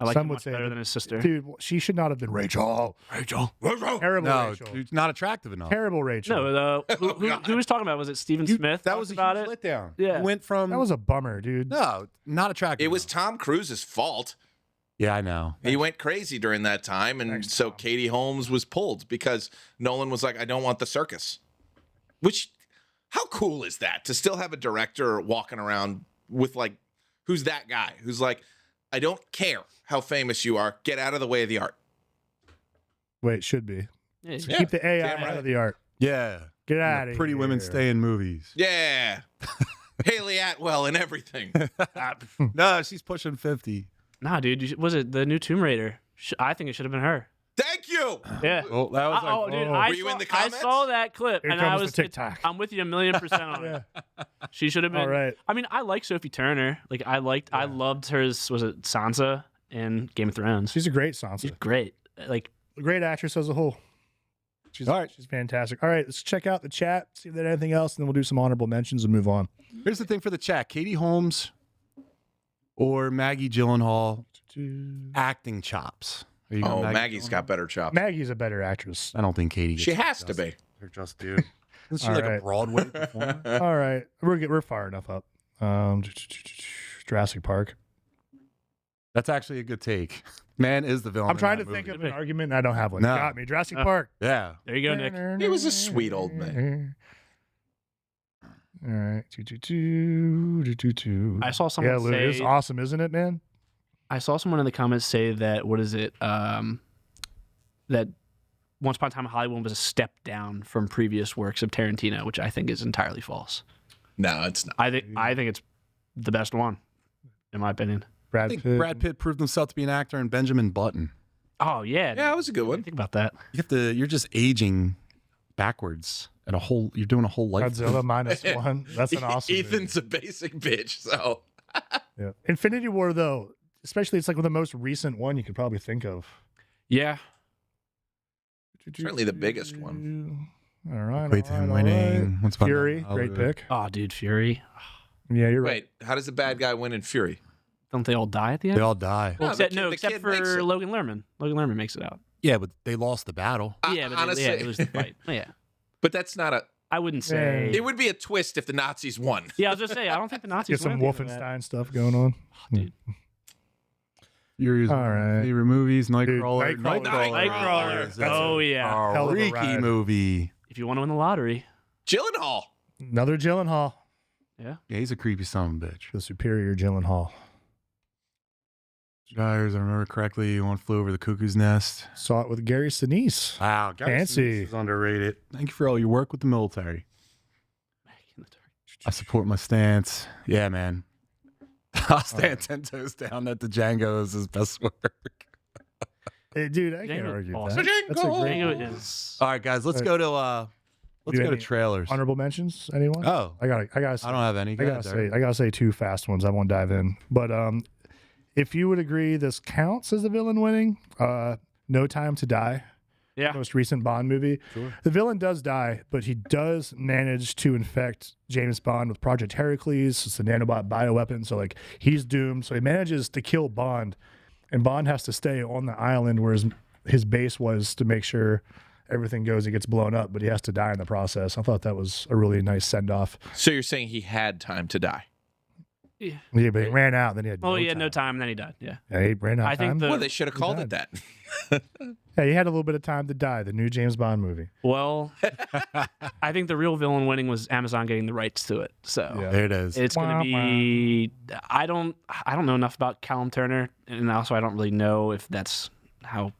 I like Some him would much say better that- than his sister. Dude, she should not have been Rachel. Terrible No, Rachel. dude, not attractive enough. Terrible Rachel. No, Oh, who was talking about? Was it Stephen Smith? That was a about huge it. letdown. Yeah. You went from That was a bummer, dude. no, not attractive. It was enough. Tom Cruise's fault. Yeah, I know. He went crazy during that time, and Thanks, so Tom. Katie Holmes was pulled because Nolan was like, "I don't want the circus." Which, how cool is that to still have a director walking around with like, who's that guy who's like, "I don't care how famous you are, get out of the way of the art." Wait, should be. Yeah, So Yeah, keep the AI damn out right. of the art. Yeah. Get And out the of pretty here. women stay in movies. Yeah, Haley Atwell and everything. No, she's pushing 50. Nah, dude. Was it the new Tomb Raider? I think it should have been her. Thank you. Yeah. Well, that was like, Dude, oh. I Were you saw, in the I comments? saw that clip, Here and I comes was. the TikTok. I'm with you 1,000,000% on it. Yeah. She should have been. All right. I mean, I like Sophie Turner. Like, I loved hers. Was it Sansa in Game of Thrones? She's a great She's Sansa. great. Like, A great actress as a whole. She's All right. She's fantastic. All right, let's check out the chat, see if there's anything else, and then we'll do some honorable mentions and move on. here's the thing for the chat: Katie Holmes or Maggie Gyllenhaal acting chops. Are you going Oh, Maggie Maggie's Gyllenhaal? got better chops. Maggie's a better actress. I don't think Katie. She gets has to be. They're just dude. Isn't she All like right. a Broadway performer? All right, we're far enough up. Jurassic Park. That's actually a good take. Man is the villain. I'm in trying that to think movie. of an argument, and I don't have one. No. Got me. Jurassic Park. Yeah. there you go, Nick. He was a sweet old man. All right. Two. I saw Yeah, someone Lou, say. it's awesome, isn't it, man? I saw someone in the comments say that what is it? That Once Upon a Time in Hollywood was a step down from previous works of Tarantino, which I think is entirely false. No, it's not. I think it's the best one, in my opinion. I Brad think Pitt. Brad Pitt proved himself to be an actor in Benjamin Button. Oh yeah, Yeah, that was a good one. Think about that. You're just aging backwards at you're doing a whole life. Godzilla -1. That's an awesome movie. Ethan's a basic bitch, so Yeah. Infinity War, though, especially it's like the most recent one you could probably think of. Yeah, Certainly the biggest one. All right. Equate to him all right. winning. What's about Fury, that? great pick. oh dude, Fury. Yeah, you're right. wait, how does the bad guy win in Fury? Don't they all die at the They end? all die. Well, No, except the except kid makes for it. Logan Lerman. Logan Lerman makes it out. Yeah, but they lost the battle. Yeah, but Honestly, it was the fight. Yeah, but that's not a. I wouldn't say. It would be a twist if the Nazis won. Yeah, I was just say I don't think the Nazis Get some won at the end of that. Wolfenstein stuff going on. dude. Fury's All right. favorite movies: Nightcrawler. Nightcrawler. Nightcrawler. is a Oh yeah. Hell of a freaky ride. movie. If you want to win the lottery, Gyllenhaal. Another Gyllenhaal. yeah. Yeah, he's a creepy son of a bitch. The superior Gyllenhaal. Guys, I remember correctly. One Flew Over the Cuckoo's Nest. Saw it with Gary Sinise. Wow, Fancy. is underrated. Thank you for all your work with the military. I support my stance. Yeah, man. I'll stand 10 toes down that the Django is his best work. Hey, dude, I can't Django- argue with awesome. that. That's a great Django is. All right, guys, let's Right. go to Do go to any trailers. honorable mentions. Anyone? Oh, I gotta say, I don't have any. Go ahead, Derek. I gotta say 2 fast ones. I won't dive in, but if you would agree, this counts as the villain winning. No Time to Die, Yeah. most recent Bond movie. Sure. The villain does die, but he does manage to infect James Bond with Project Heracles. It's a nanobot bioweapon, so like he's doomed. So he manages to kill Bond, and Bond has to stay on the island where his base was to make sure everything goes and gets blown up, but he has to die in the process. I thought that was a really nice send off. So you're saying he had time to die? Yeah. Yeah, but he ran out. Then he had Oh, he had no time, and then he died. Yeah. Yeah, he ran out. I think time. the- Well, they should have called it that. Yeah, he had a little bit of time to die. The new James Bond movie. Well, I think the real villain winning was Amazon getting the rights to it. So Yeah. There it is. it's going to Wah, be. I don't know enough about Callum Turner, and also I don't really know if that's how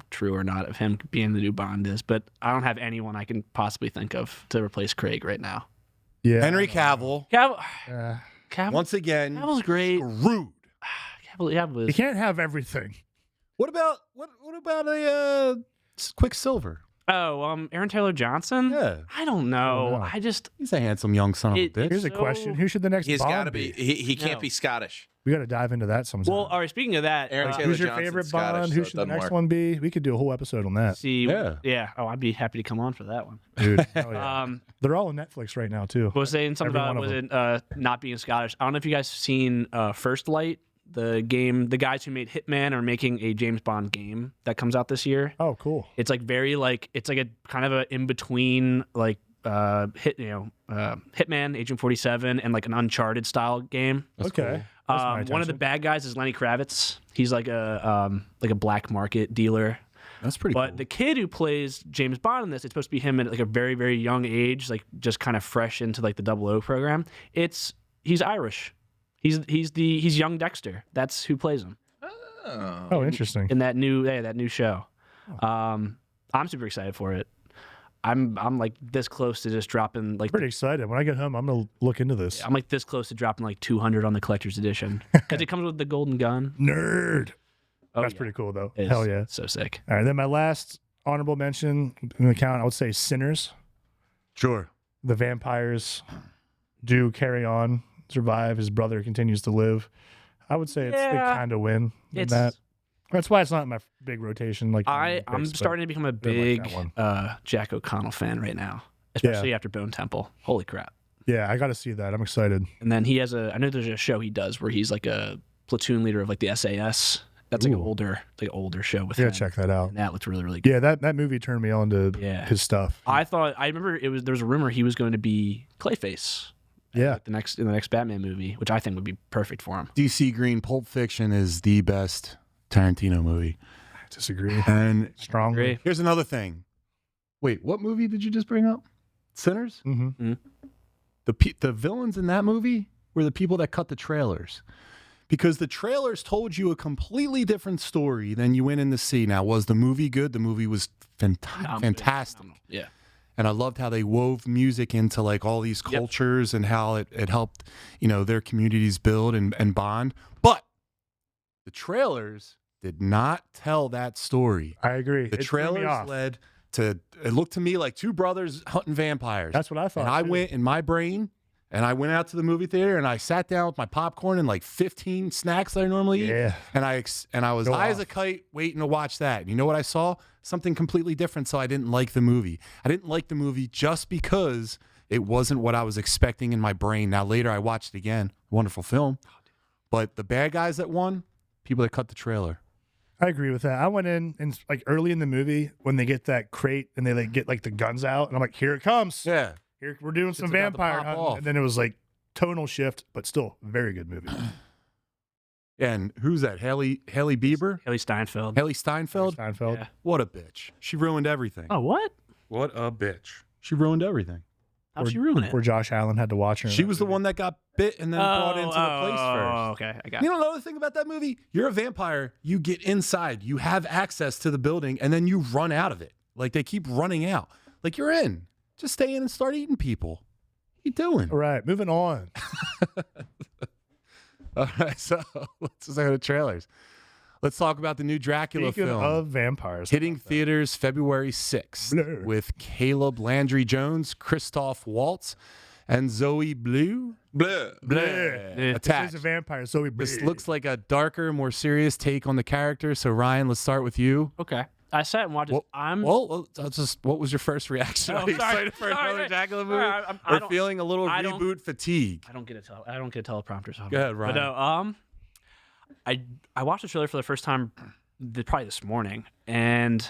true or not of him being the new Bond is. But I don't have anyone I can possibly think of to replace Craig right now. Yeah, Henry Cavill, Cavill, once again, Cavill's great. screwed. Cavill you is. can't have everything. What about a Quicksilver? Oh, Aaron Taylor Johnson? Yeah. I don't know. know. I just He's a handsome young son of a It- bitch. Here's a So- question: who should the next He's Bond got to be. He can't No. be Scottish. We got to dive into that sometime. well. All right. Speaking of that, Aaron Taylor Who's your Johnson's favorite Scottish, Bond? so Who it should the doesn't next work. one be? We could do a whole episode on that, see, Yeah. Oh, I'd be happy to come on for that one. dude. Hell yeah. Um, They're all on Netflix right now too. was saying something Every about one was of it not being Scottish? I don't know if you guys have seen First Light, the game. The guys who made Hitman are making a James Bond game that comes out this year. Oh, cool. It's like very like it's like a kind of a in between like Hitman, Agent 47, and like an Uncharted style game. That's Okay. cool. That's my One of the attention. bad guys is Lenny Kravitz. He's like a black market dealer. That's pretty But cool. the kid who plays James Bond in this, it's supposed to be him at like a very, very young age, like just kind of fresh into like the 00 program. He's Irish. He's young Dexter. That's who plays him Oh, interesting. in that new show. I'm super excited for it. I'm like this close to just dropping like Pretty excited. When I get home, I'm gonna look into this. I'm like this close to dropping like 200 on the collector's edition because it comes with the golden gun. Nerd. Oh, That's yeah. pretty cool though. It's Hell yeah. so sick. All right. Then my last honorable mention in the count, I would say Sinners. Sure. The vampires do carry on, survive. His brother continues to live. I would say they Yeah. kind of win in It's that. That's why it's not my big rotation. Like I'm starting to become a like big that one. Jack O'Connell fan right now, especially after Bone Temple. Holy crap! Yeah, I got to see that. I'm excited. And then he has I know there's a show he does where he's like a platoon leader of like the SAS. That's like an Ooh. older show with Yeah, him. check that out. And that looked really, really good. Yeah, that movie turned me on to Yeah. his stuff. I remember there was a rumor he was going to be Clayface. Yeah. Like in the next Batman movie, which I think would be perfect for him. DC Green Pulp Fiction is the best Tarantino movie. Disagree. And Strongly. Agree. here's another thing. Wait, what movie did you just bring up? Sinners? Mm-hmm. The villains in that movie were the people that cut the trailers. Because the trailers told you a completely different story than you went in to see. Now, was the movie good? The movie was fantastic. Yeah. And I loved how they wove music into like all these Yep. cultures and how it helped, their communities build and bond. But the trailers did not tell that story. I agree. The It threw me trailers off. led to, it looked to me like two brothers hunting vampires. That's what I thought. And I too. went in my brain and I went out to the movie theater and I sat down with my popcorn and like 15 snacks that I normally eat. Yeah. And I was Go high as off. a kite waiting to watch that. And you know what I saw? Something completely different. So I didn't like the movie. I didn't like the movie just because it wasn't what I was expecting in my brain. Now later I watched it again. Wonderful film. But the bad guys that won, people that cut the trailer. I agree with that. I went in and like early in the movie when they get that crate and they like get like the guns out and I'm like, here it comes. Yeah. Here we're doing some about to vampire pop hunting. off. And then it was like tonal shift, but still very good movie. And who's that? Haley Bieber? Haley Steinfeld. Haley Steinfeld? Steinfeld. Yeah. What a bitch. She ruined everything. Oh, what? What a bitch. She ruined everything. How'd she ruin it? Where Josh Allen had to watch her. in She that was the movie. one that got bit and then brought into the place first. Oh, okay. I got You it. know another thing about that movie? You're a vampire. You get inside. You have access to the building, and then you run out of it. Like they keep running out. Like you're in. Just stay in and start eating people. What you doing? All right, moving on. All right, so let's just go to trailers. Let's talk about the new Dracula Speaking film. of vampires, Hitting theaters February 6th Bleu. with Caleb Landry Jones, Christoph Waltz, and Zoë Bleu. Bleh. Yeah. Attached. He's a vampire, so we. This looks like a darker, more serious take on the character. So Ryan, let's start with you. Okay. I sat and watched it. Well, what was your first reaction? Oh, Are you sorry. excited for Sorry. another Dracula movie? Sorry, I or don't- feeling a little I don't- reboot fatigue? I don't get a teleprompter. So Go ahead, Ryan. But no, I watched the trailer for the first time probably this morning, and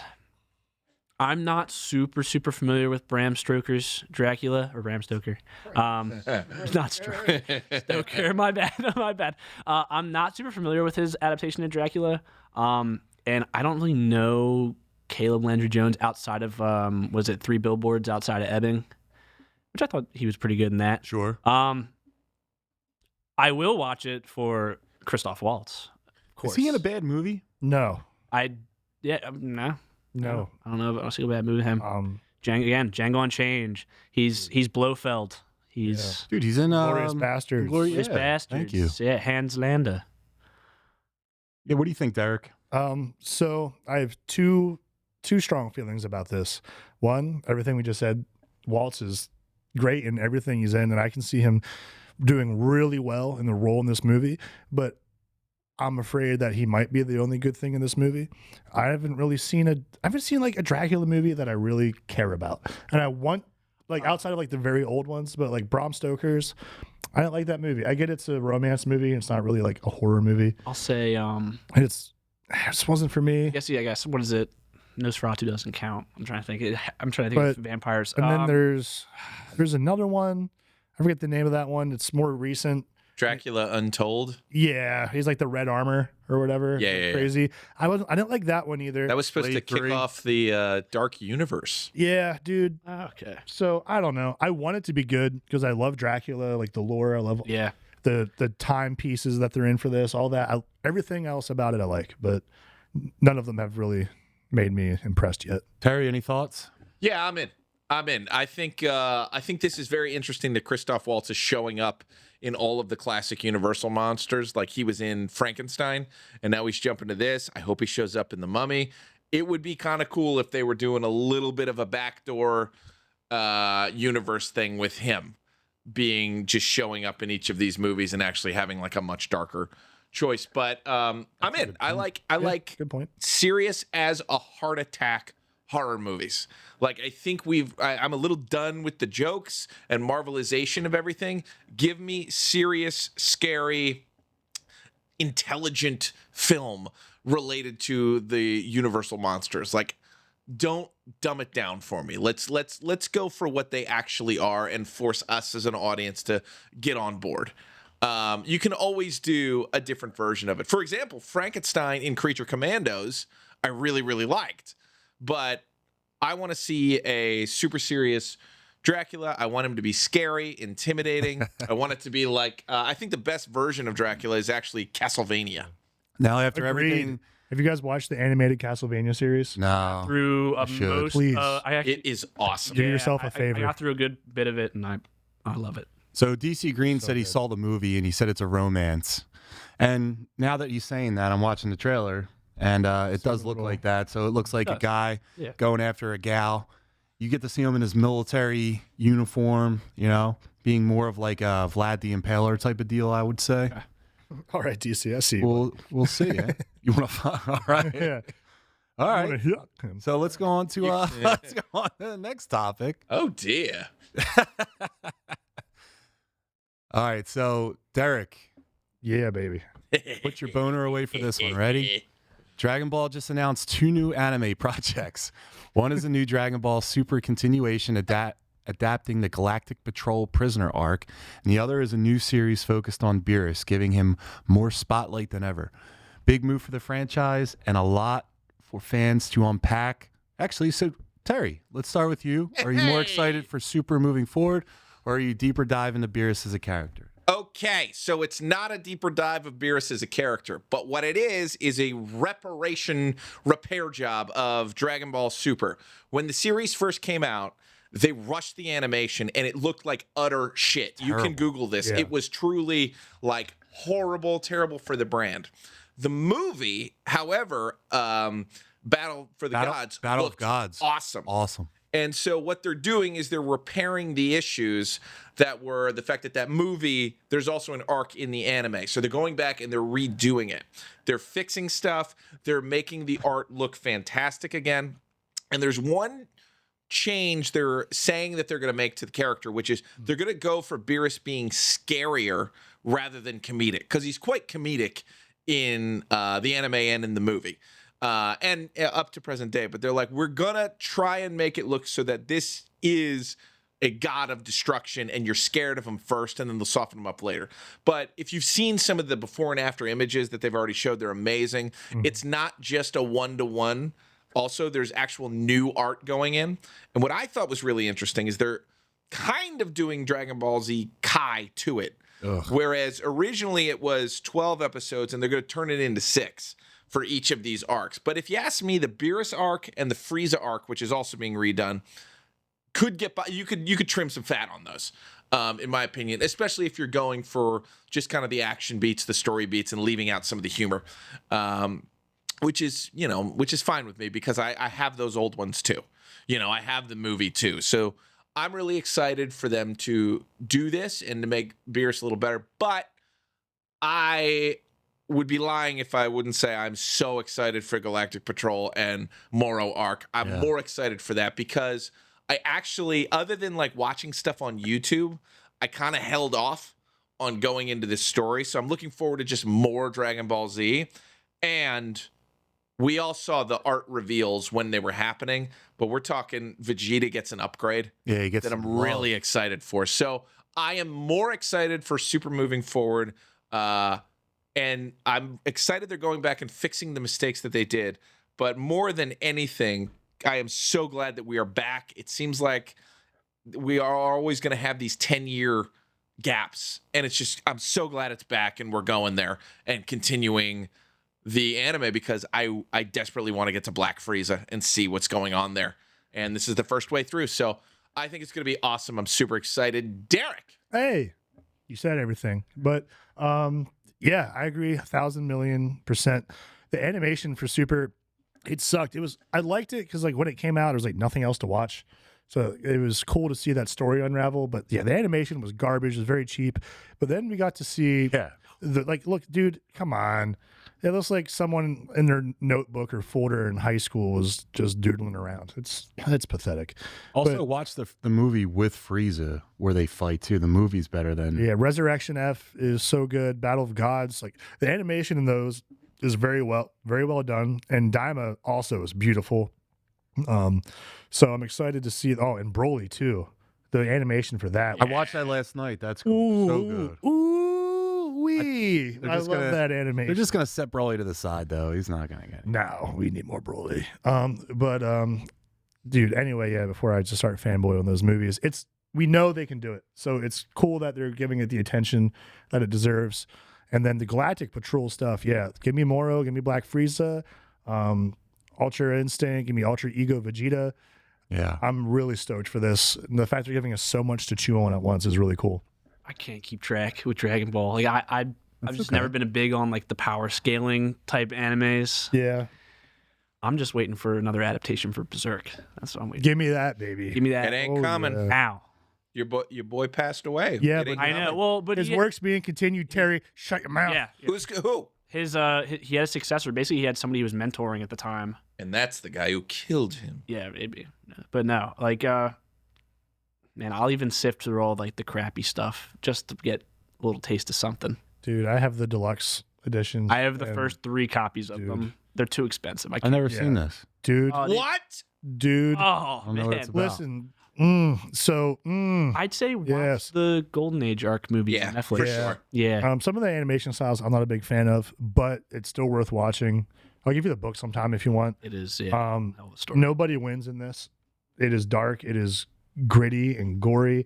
I'm not super familiar with Bram Stoker's Dracula or Bram Stoker. Not Stoker. My bad. I'm not super familiar with his adaptation of Dracula, and I don't really know Caleb Landry Jones outside of was it 3 Billboards Outside of Ebbing, which I thought he was pretty good in that. Sure. I will watch it for Christoph Waltz. Of course. Is he in a bad movie? no, No. no. I don't know. I don't see a bad movie with him. Django Unchained. He's Blofeld. He's Dude, he's in Glorious Bastards. Glorious yeah, Bastards. Thank you. Yeah, Hans Landa. Yeah, what do you think, Derek? So I have two two strong feelings about this. One, everything we just said, Waltz is great in everything he's in, and I can see him doing really well in the role in this movie, but I'm afraid that he might be the only good thing in this movie. I haven't seen like a Dracula movie that I really care about. And I want, like, outside of like the very old ones, but like Bram Stoker's, I don't like that movie. I get it's a romance movie. It's not really like a horror movie. I'll say, It just wasn't for me. I guess, what is it? Nosferatu doesn't count. I'm trying to think of vampires. And then there's another one. I forget the name of that one. It's more recent. Dracula Untold. Yeah, he's like the red armor or whatever. Yeah. Crazy. I didn't like that one either. That was supposed to kick off the Dark Universe. Yeah, dude. Okay. So I don't know. I want it to be good because I love Dracula, like the lore. I love the time pieces that they're in for this, all that. Everything else about it I like, but none of them have really made me impressed yet. Terry, any thoughts? Yeah, I'm in. I think this is very interesting that Christoph Waltz is showing up in all of the classic Universal monsters. Like, he was in Frankenstein, and now he's jumping to this. I hope he shows up in The Mummy. It would be kind of cool if they were doing a little bit of a backdoor universe thing with him being just showing up in each of these movies and actually having like a much darker choice. But I'm in. I like good point. serious as a heart attack horror movies. Like, I think I'm a little done with the jokes and marvelization of everything. Give me serious, scary, intelligent film related to the Universal monsters. Like, don't dumb it down for me. Let's go for what they actually are and force us as an audience to get on board. You can always do a different version of it. For example, Frankenstein in Creature Commandos, I really, really liked. But I want to see a super serious Dracula. I want him to be scary, intimidating. I want it to be like, I think the best version of Dracula is actually Castlevania. Now, after Agreed. everything... Have you guys watched the animated Castlevania series? No. Through should. Please. It is awesome. Do yourself a favor. I got through a good bit of it, and I love it. So DC Green said he good. saw the movie and he said it's a romance. And now that he's saying that, I'm watching the trailer and it does look like that. So it looks like a guy going after a gal. You get to see him in his military uniform, you know, being more of like a Vlad the Impaler type of deal, I would say. Okay. All right, DC, I see. We'll see. Eh? You want to? All right. Yeah. All I right. wanna hear him. So let's go on to let's go on to the next topic. Oh, dear. All right. So Derek, Yeah, baby. put your boner away for this one. Ready? Dragon Ball just announced 2 new anime projects. One is a new Dragon Ball Super continuation adapting the Galactic Patrol Prisoner arc, and the other is a new series focused on Beerus, giving him more spotlight than ever. Big move for the franchise and a lot for fans to unpack. Actually, so Terry, let's start with you. Are you more excited for Super moving forward, or are you deeper dive into Beerus as a character? Okay, so it's not a deeper dive of Beerus as a character, but what it is a repair job of Dragon Ball Super. When the series first came out, they rushed the animation and it looked like utter shit. Terrible. You can Google this. Yeah. It was truly like horrible, terrible for the brand. The movie, however, Battle for the Gods, Battle of looked Gods. awesome. And so what they're doing is they're repairing the issues that were the fact that movie, there's also an arc in the anime. So they're going back and they're redoing it. They're fixing stuff. They're making the art look fantastic again. And there's one change they're saying that they're going to make to the character, which is they're going to go for Beerus being scarier rather than comedic, because he's quite comedic in the anime and in the movie. And up to present day, but they're like, we're gonna try and make it look so that this is a god of destruction and you're scared of him first and then they'll soften him up later. But if you've seen some of the before and after images that they've already showed, they're amazing. It's not just a 1-to-1. Also, there's actual new art going in. And what I thought was really interesting is they're kind of doing Dragon Ball Z Kai to it. Ugh. Whereas originally it was 12 episodes and they're going to turn it into 6 for each of these arcs. But if you ask me, the Beerus arc and the Frieza arc, which is also being redone, could get by. You could trim some fat on those, in my opinion, especially if you're going for just kind of the action beats, the story beats, and leaving out some of the humor. which is fine with me because I have those old ones too. I have the movie too. So I'm really excited for them to do this and to make Beerus a little better. But I would be lying if I wouldn't say I'm so excited for Galactic Patrol and Moro Arc. I'm more excited for that because I actually, other than like watching stuff on YouTube, I kind of held off on going into this story. So I'm looking forward to just more Dragon Ball Z. And we all saw the art reveals when they were happening, but we're talking Vegeta gets an upgrade. Yeah, he gets that I'm some love. really excited for. So I am more excited for Super moving forward. And I'm excited they're going back and fixing the mistakes that they did. But more than anything, I am so glad that we are back. It seems like we are always going to have these 10-year gaps. And it's just, I'm so glad it's back and we're going there and continuing the anime because I desperately want to get to Black Frieza and see what's going on there. And this is the first way through. So I think it's going to be awesome. I'm super excited. Derek. Hey, you said everything. But yeah, I agree 1,000,000,000%. The animation for Super, it sucked. I liked it because like when it came out, there was like nothing else to watch. So it was cool to see that story unravel. But yeah, the animation was garbage. It was very cheap. But then we got to see look, dude, come on. It looks like someone in their notebook or folder in high school was just doodling around. It's pathetic. Also, But- watch the movie with Frieza where they fight too. The movie's better than. Yeah, Resurrection F is so good. Battle of Gods, like the animation in those is very well done, and Daima also is beautiful. So I'm excited to see. Oh, and Broly too. The animation for that. I watched that last night. That's cool. So good. Ooh, wee! They're I just love gonna- that animation. They're just gonna set Broly to the side though. He's not gonna get it. No, we need more Broly. Dude. Anyway, yeah. Before I just start fanboy on those movies, we know they can do it. So it's cool that they're giving it the attention that it deserves. And then the Galactic Patrol stuff, yeah. Give me Moro, give me Black Frieza, Ultra Instinct, give me Ultra Ego Vegeta. Yeah. I'm really stoked for this. And the fact they're giving us so much to chew on at once is really cool. I can't keep track with Dragon Ball. Like I've just okay. never been a big on like the power scaling type animes. Yeah. I'm just waiting for another adaptation for Berserk. That's what I'm waiting. Give me that, baby. Give me that. It ain't Oh, coming. yeah. Now. Your boy passed away. Yeah, It ain't I know. coming. Well, but His work's being continued. Terry, shut your mouth. Yeah. Who? He had a successor. Basically, he had somebody he was mentoring at the time. And that's the guy who killed him. Yeah, maybe. But no, like, man, I'll even sift through all like the crappy stuff just to get a little taste of something. Dude, I have the deluxe edition. I have the and- first 3 copies of dude. them. They're too expensive. I I've can't. never seen this. Dude, Oh, What? dude. Oh, don't know what man. it's about. Listen. I'd say watch Yes. the Golden Age arc movies Yeah, on Netflix. for Yeah. sure. Yeah. Some of the animation styles I'm not a big fan of, but it's still worth watching. I'll give you the book sometime if you want. It is. Yeah. Hell of a story. Nobody wins in this. It is dark. It is gritty and gory,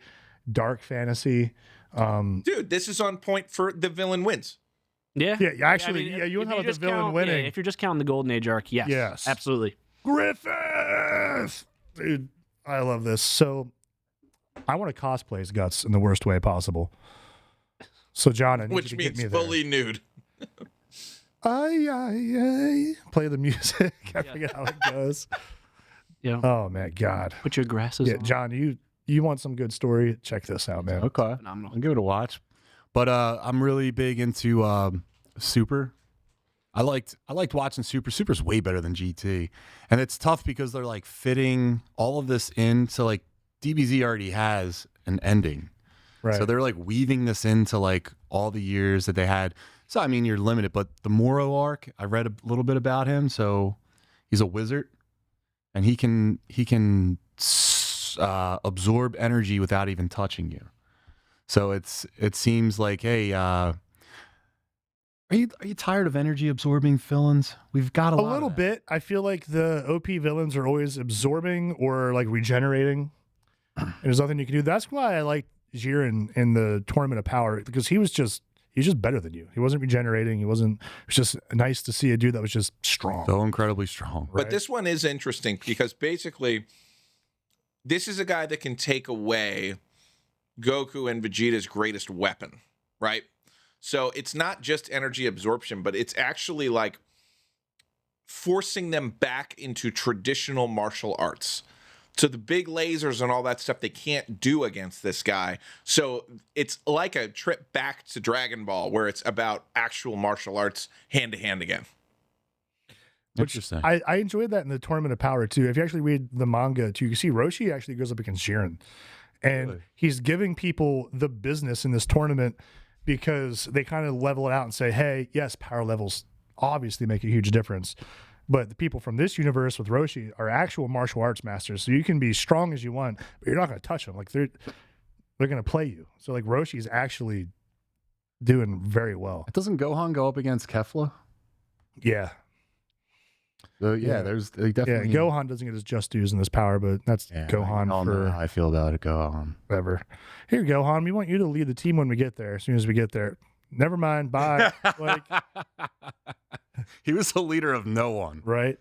dark fantasy. Dude, this is on point for the villain wins. Yeah. Yeah, actually, I mean, yeah, you if wouldn't have the just villain count- winning. Yeah, if you're just counting the Golden Age arc, yes. Yes. Absolutely. Griffith! Dude, I love this. So I want to cosplay as Guts in the worst way possible. So, John, I need Which you to get means me there. fully nude. Ay. Play the music. I forget how it goes. Yeah. Oh, man, God. Put your glasses Yeah, on. John, you want some good story? Check this out, man. Okay. Phenomenal. I'll give it a watch. But I'm really big into Super. I liked watching Super. Super's way better than GT. And it's tough because they're like fitting all of this into like DBZ already has an ending. Right. So they're like weaving this into like all the years that they had. So I mean you're limited, but the Moro arc, I read a little bit about him. So he's a wizard and he can absorb energy without even touching you. So it seems like, hey, are you tired of energy absorbing villains? We've got a lot little of that. bit. I feel like the OP villains are always absorbing or like regenerating. And there's nothing you can do. That's why I like Jiren in the Tournament of Power, because he's just better than you. He wasn't regenerating. It was just nice to see a dude that was just strong. So incredibly strong. But this one is interesting because basically, this is a guy that can take away Goku and Vegeta's greatest weapon, right? So it's not just energy absorption, but it's actually like forcing them back into traditional martial arts. So the big lasers and all that stuff they can't do against this guy. So it's like a trip back to Dragon Ball where it's about actual martial arts hand to hand again. Interesting. I enjoyed that in the Tournament of Power too. If you actually read the manga too, you see Roshi actually goes up against Jiren. And Really? he's giving people the business in this tournament because they kind of level it out and say, hey, yes, power levels obviously make a huge difference. But the people from this universe with Roshi are actual martial arts masters. So you can be strong as you want, but you're not going to touch them. Like they're going to play you. So like Roshi's actually doing very well. Doesn't Gohan go up against Kefla? Yeah. So, Yeah. there's they definitely. Yeah, Gohan doesn't get his just dues in this power, but that's Gohan I know how for I feel about it. Gohan. whatever. Here, Gohan, we want you to lead the team when we get there. As soon as we get there, never mind. Bye. Like, He was the leader of no one. right?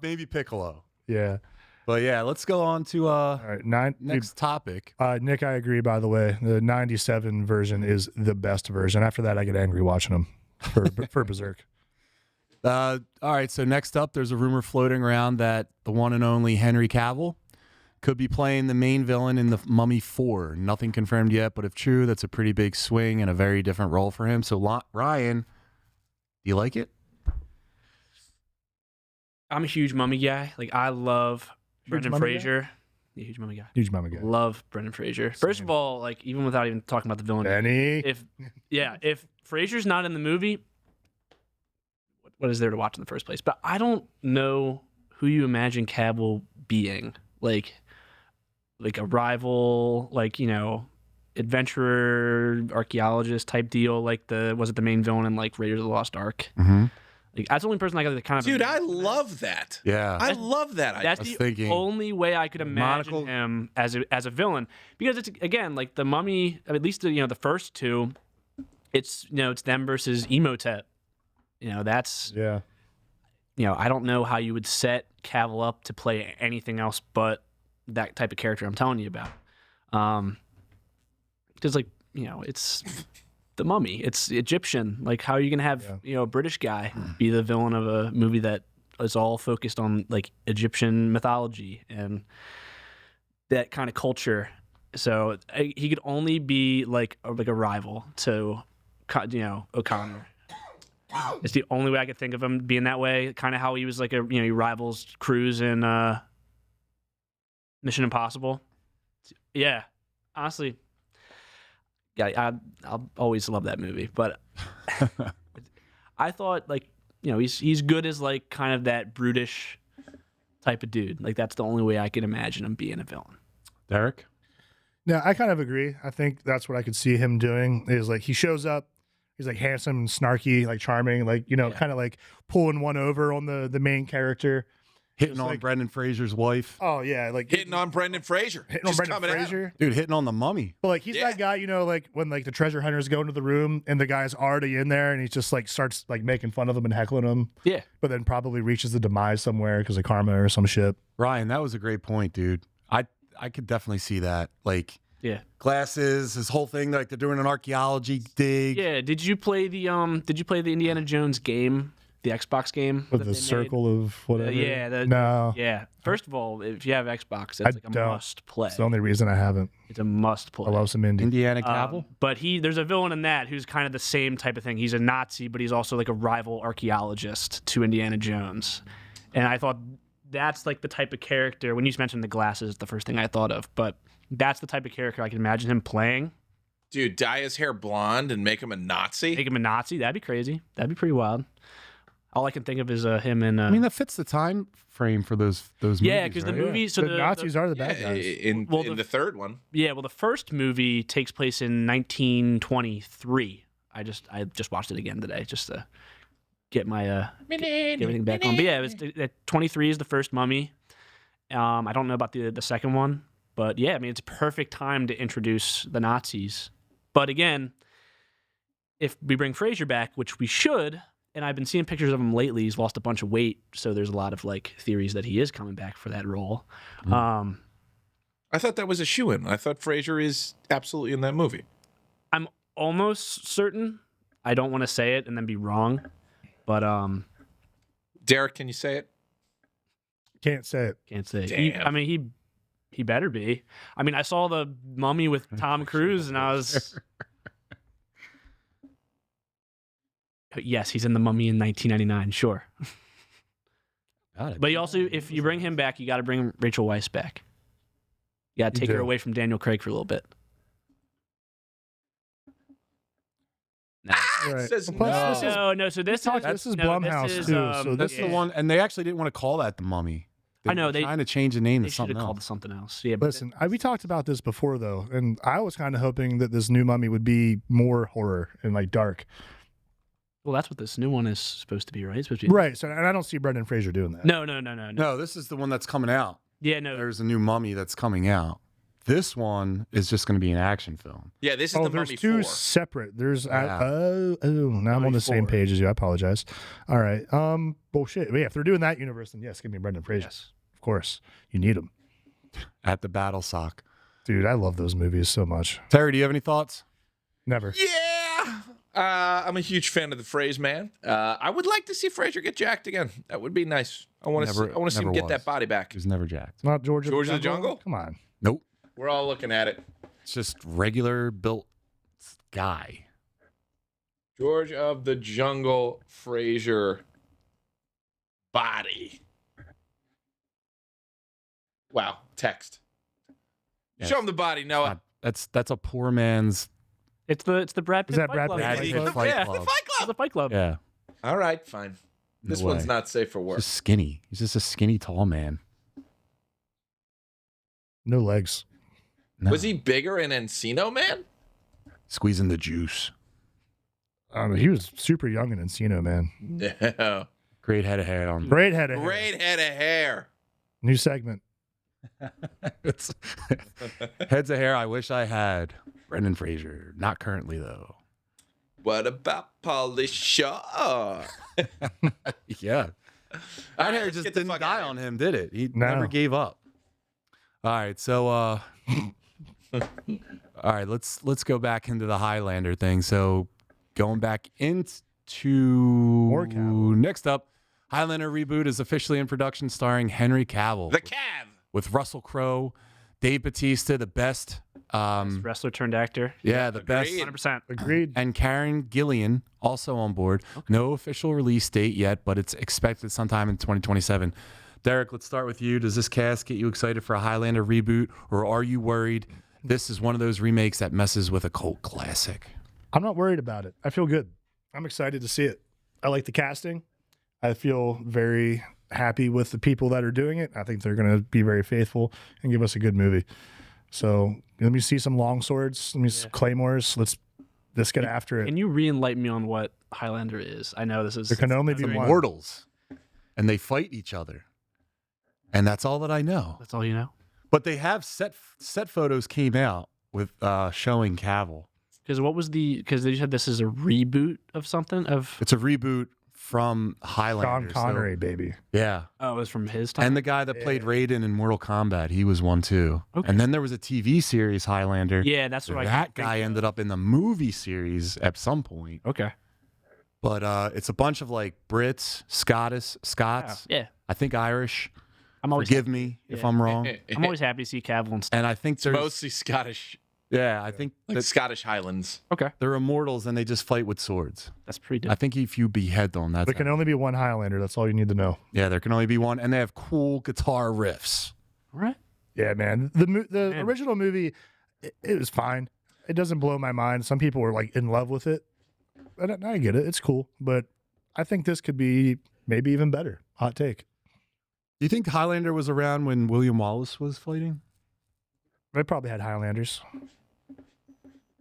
Maybe Piccolo. Yeah. But yeah, let's go on to All right. next topic. Nick, I agree. By the way, the '97 version is the best version. After that, I get angry watching them for Berserk. All right, so next up, there's a rumor floating around that the one and only Henry Cavill could be playing the main villain in the Mummy 4. Nothing confirmed yet, but if true, that's a pretty big swing and a very different role for him. So, Ryan, do you like it? I'm a huge Mummy guy. Like I love Brendan Mummy guy? Fraser. Yeah, huge Mummy guy. Huge mama guy. Love Brendan Fraser. First Same. of all, like even without even talking about the villain, Benny. if Fraser's not in the movie, what is there to watch in the first place? But I don't know who you imagine Cavill being. Like a rival, like, you know, adventurer, archaeologist type deal. Like was it the main villain in like Raiders of the Lost Ark? Mm-hmm. Like that's the only person I got kind of. Dude, I love that. Yeah. I love that. That's was the thinking- only way I could imagine Monocle- him as a villain, because it's again like the Mummy. At least the first two, it's it's them versus Emotep. That's Yeah. I don't know how you would set Cavill up to play anything else but that type of character I'm telling you about. Because it's the Mummy. It's Egyptian. Like how are you gonna have a British guy be the villain of a movie that is all focused on like Egyptian mythology and that kind of culture? So he could only be like a rival to O'Connor. It's the only way I could think of him being that way. Kind of how he was like he rivals Cruise in Mission Impossible. Yeah, honestly, yeah, I'll always love that movie. But I thought he's good as like kind of that brutish type of dude. Like that's the only way I could imagine him being a villain. Derek? Yeah, I kind of agree. I think that's what I could see him doing is like he shows up, he's like handsome and snarky, like charming, like, kind of like pulling one over on the main character. Hitting Just on like- Brendan Fraser's wife. Oh, yeah. Like Hitting on Brendan Fraser. hitting on Just Brendan coming at him. Fraser. Dude, hitting on the Mummy. But like he's Yeah. that guy, like when like the treasure hunters go into the room and the guy's already in there and he just like starts like making fun of them and heckling them, Yeah, but then probably reaches the demise somewhere because of karma or some shit. Ryan, that was a great point, dude. I could definitely see that. Like yeah, glasses, his whole thing, like they're doing an archaeology dig. yeah. Did you play the Indiana Jones game, the Xbox game With that the they made? circle of whatever. yeah, No. Yeah. First of all, if you have Xbox, that's I like a don't. must play. It's the only reason I haven't. It's a must play. I love some indie. Indiana Cavill. But there's a villain in that who's kind of the same type of thing. He's a Nazi, but he's also like a rival archaeologist to Indiana Jones. And I thought that's like the type of character. When you mentioned the glasses, the first thing I thought of. But that's the type of character I can imagine him playing. Dude, dye his hair blonde and make him a Nazi. Make him a Nazi. That'd be crazy. That'd be pretty wild. All I can think of is him in. I mean, that fits the time frame for those movies. yeah, because the right? movie. So the the Nazis are the Yeah, bad guys. in Well, the the- third one. Yeah, well, the first movie takes place in 1923. I just watched it again today just to get my get everything back on. But yeah, it was 23 is the first Mummy. I don't know about the second one, but yeah, I mean it's a perfect time to introduce the Nazis. But again, if we bring Fraser back, which we should, and I've been seeing pictures of him lately, he's lost a bunch of weight, so there's a lot of like theories that he is coming back for that role. I thought that was a shoo-in. I thought Fraser is absolutely in that movie. I'm almost certain. I don't want to say it and then be wrong, but Derek, can you say it? Can't say it. Can't say. Damn. He better be. I mean, I saw the Mummy with Tom Cruise, and I was. Yes, he's in the Mummy in 1999. Sure. But you also, if you bring him back, you got to bring Rachel Weisz back. You got to take her away from Daniel Craig for a little bit. No. Right. Says Plus, no. No. So this is Blumhouse this is, too. So That's the one, and they actually didn't want to call that the Mummy. I know, were they- trying to change the name They to should something have called it else. something else. Yeah, but Listen, we talked about this before though, and I was kind of hoping that this new Mummy would be more horror and like dark. well, that's what this new one is supposed to be, right? It's supposed to be. Right. So, and I don't see Brendan Fraser doing that. No. No, this is the one that's coming out. Yeah, no. There's a new Mummy that's coming out. This one is just going to be an action film. Yeah, this is Oh, the there's Mummy two 4. separate. There's Yeah. now I'm on the same 4. page as you. I apologize. All right. Bullshit. Yeah, if they're doing that universe, then yes, give me Brendan Fraser. Yes. Of course, you need him, At the Battle Sock. dude. I love those movies so much. Terry, do you have any thoughts? Never. Yeah. I'm a huge fan of the phrase, man. I would like to see Fraser get jacked again. That would be nice. I want to see him never get was. that body back. He was never jacked. Not George George of the Jungle? Come on. Nope. We're all looking at it. It's just regular built guy. George of the Jungle, Fraser, body. Wow, text. Yes. Show him the body, Noah. That's a poor man's. It's the Brad Pitt Is that Fight Brad Club. Pitt Brad Fight Pitt Club? Fight Yeah. Club. The Fight It's Club. the Fight Club. Yeah. All right, fine. This No one's way. not safe for work. Just skinny. He's just a skinny, tall man. No legs. No. Was he bigger in Encino Man? Squeezing the juice? He was super young in Encino, man. No. Great head of hair on. Great head of hair. Great head of hair. New segment. It's heads of hair I wish I had. Brendan Fraser. Not currently, though. What about Pauly Shaw? Yeah. That hair let's just get the didn't fuck die outta on him, did it? He No. never gave up. All right, so all right, let's go back into the Highlander thing. So going back into More Cavill. next up, Highlander reboot is officially in production, starring Henry Cavill The Cav. with Russell Crowe, Dave Bautista, the best, Wrestler turned actor. yeah, the best, Agreed. 100%. Agreed. and Karen Gillian also on board. No official release date yet, but it's expected sometime in 2027. Derek, let's start with you. Does this cast get you excited for a Highlander reboot, or are you worried this is one of those remakes that messes with a cult classic? I'm not worried about it. I feel good. I'm excited to see it. I like the casting. I feel very happy with the people that are doing it. I think they're going to be very faithful and give us a good movie. So let me see some long swords. Let me see claymores. Let's get after it. Can you re-enlighten me on what Highlander is? I know this is. There can only be The one. Mortals, and they fight each other, and that's all that I know. That's all you know? But they have set photos came out with showing Cavill. Because what was the? Because they said this is a reboot of something of. It's a reboot from Highlander. Sean Connery, baby. Yeah. Oh, it was from his time. And the guy that played Raiden in Mortal Kombat, he was one too. Okay. And then there was a TV series, Highlander. yeah, that's what I. That guy ended up in the movie series at some point. Okay. But it's a bunch of like Brits, Scots, Yeah. I think Irish. I'm always. Forgive me if yeah. I'm wrong. I'm always happy to see Cavill and stuff. And I think there's Mostly Scottish, yeah, I think like that Scottish Highlands. Okay, they're immortals and they just fight with swords. that's pretty I dope. think if you behead them, that's There can only be one Highlander. That's all you need to know. yeah. There can only be one, and they have cool guitar riffs. All right. Yeah, man. The Man. original movie, it was fine. It doesn't blow my mind. Some people were like in love with it. And I get it. It's cool. But I think this could be maybe even better. Hot take. Do you think Highlander was around when William Wallace was fighting? They probably had Highlanders.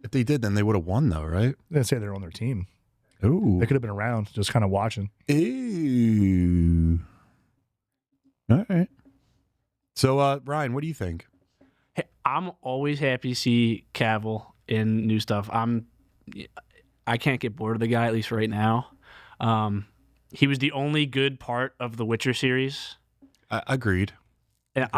If they did, then they would have won, though, right? They didn't say they're on their team. Ooh. They could have been around, just kind of watching. Ooh. All right. So, Ryan, what do you think? Hey, I'm always happy to see Cavill in new stuff. I can't get bored of the guy, at least right now. He was the only good part of the Witcher series, Agreed. and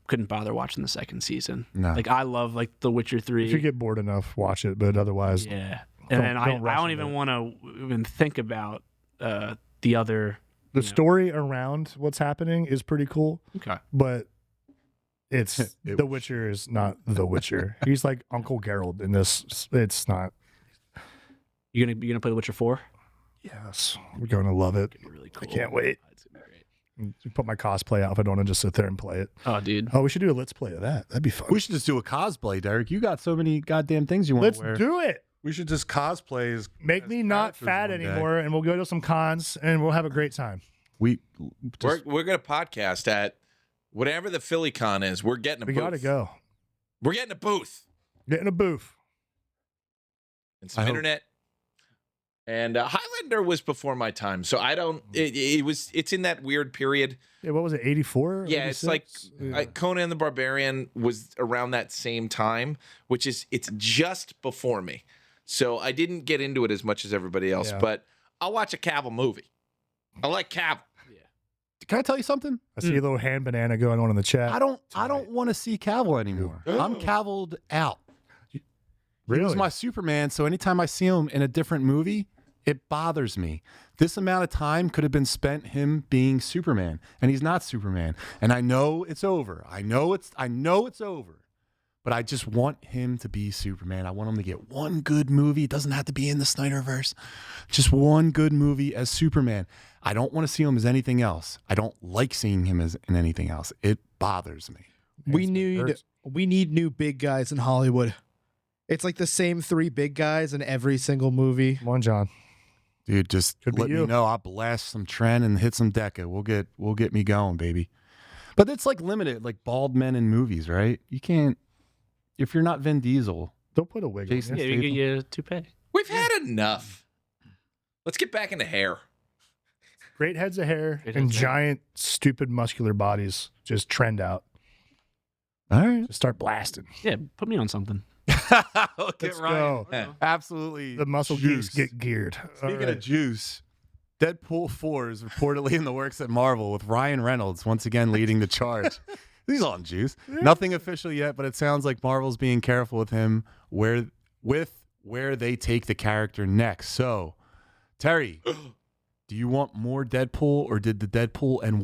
couldn't bother watching the second season. No. Like I love like The Witcher 3. If you get bored enough, watch it. But otherwise, Yeah, Don't- and then don't I rush don't into even it. want to even think about the other The story around what's happening is pretty cool, Okay. but it's The Witcher is not The Witcher. He's like Uncle Geralt in this. It's not. You gonna play The Witcher 4? Yes, we're going to love it. Really cool. I can't wait. It's gonna be great. Put my cosplay outfit on and just sit there and play it. Oh, dude. Oh, we should do a let's play of that. That'd be fun. We should just do a cosplay, Derek. You got so many goddamn things you want Let's to wear. do it. We should just cosplay as Make as me not characters fat one day. anymore, and we'll go to some cons and we'll have a great time. We just, We're gonna podcast at whatever the Philly Con is. We're getting a We booth. gotta go. We're getting a booth Get in a booth. and some I hope- internet. And Highlander was before my time, so I don't. It's in that weird period. Yeah, what was it? 84? Yeah, it's like Conan the Barbarian was around that same time, which is it's just before me. So I didn't get into it as much as everybody else, Yeah. but I'll watch a Cavill movie. I like Cavill. can I tell you something? I see a little hand banana going on in the chat. I don't want to see Cavill anymore. I'm Cavilled out. He was Really? my Superman, so anytime I see him in a different movie, it bothers me. This amount of time could have been spent him being Superman, and he's not Superman. And I know it's over. I know it's over. But I just want him to be Superman. I want him to get one good movie. It doesn't have to be in the Snyderverse. Just one good movie as Superman. I don't want to see him as anything else. I don't like seeing him as in anything else. It bothers me. We hurts. need new big guys in Hollywood. It's like the same 3 big guys in every single movie. Come on, John. Dude, just Could be let me you. know. I'll blast some Trent and hit some Deca. We'll get me going, baby. But it's like limited, like bald men in movies, right? You can't if you're not Vin Diesel. Don't put a wig on Jason you. Yeah, we get you a toupee. We've had enough. Let's get back into hair. Great heads of hair Great and heads of hair. giant, stupid, muscular bodies just trend out. All right. Just start blasting. Yeah, put me on something. Let's go. Absolutely. The muscle juice. geeks get geared. All Speaking right. of juice, Deadpool 4 is reportedly in the works at Marvel with Ryan Reynolds once again leading the charge. He's on juice. Nothing official yet, but it sounds like Marvel's being careful with him where they take the character next. So, Terry, do you want more Deadpool, or did Deadpool and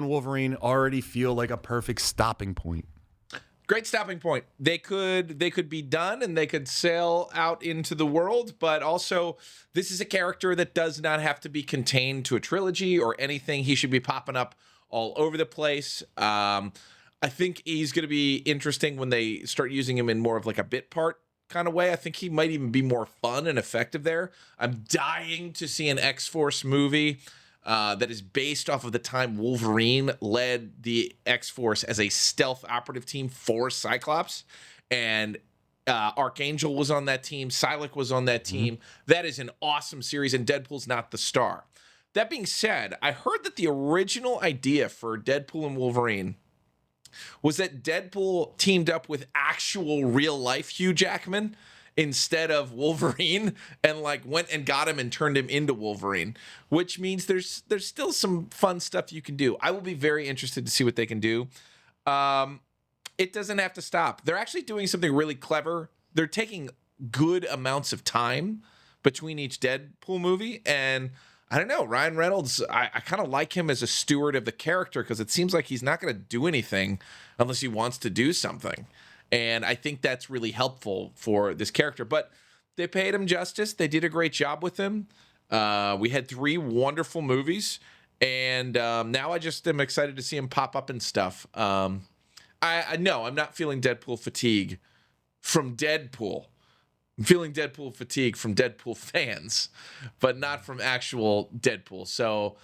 Wolverine already feel like a perfect stopping point? Great stopping point. They could be done and they could sail out into the world, but also this is a character that does not have to be contained to a trilogy or anything. He should be popping up all over the place. I think he's going to be interesting when they start using him in more of like a bit part kind of way. I think he might even be more fun and effective there. I'm dying to see an X-Force movie that is based off of the time Wolverine led the X-Force as a stealth operative team for Cyclops. And Archangel was on that team. Psylocke was on that team. That is an awesome series, and Deadpool's not the star. That being said, I heard that the original idea for Deadpool and Wolverine was that Deadpool teamed up with actual real-life Hugh Jackman instead of Wolverine, and like went and got him and turned him into Wolverine, which means there's still some fun stuff you can do. I will be very interested to see what they can do. It doesn't have to stop. They're actually doing something really clever. They're taking good amounts of time between each Deadpool movie, and I don't know, Ryan Reynolds, I kind of like him as a steward of the character because it seems like he's not going to do anything unless he wants to do something. And I think that's really helpful for this character. But they paid him justice. They did a great job with him. We had 3 wonderful movies. And now I just am excited to see him pop up and stuff. I know I'm not feeling Deadpool fatigue from Deadpool. I'm feeling Deadpool fatigue from Deadpool fans, but not from actual Deadpool. So,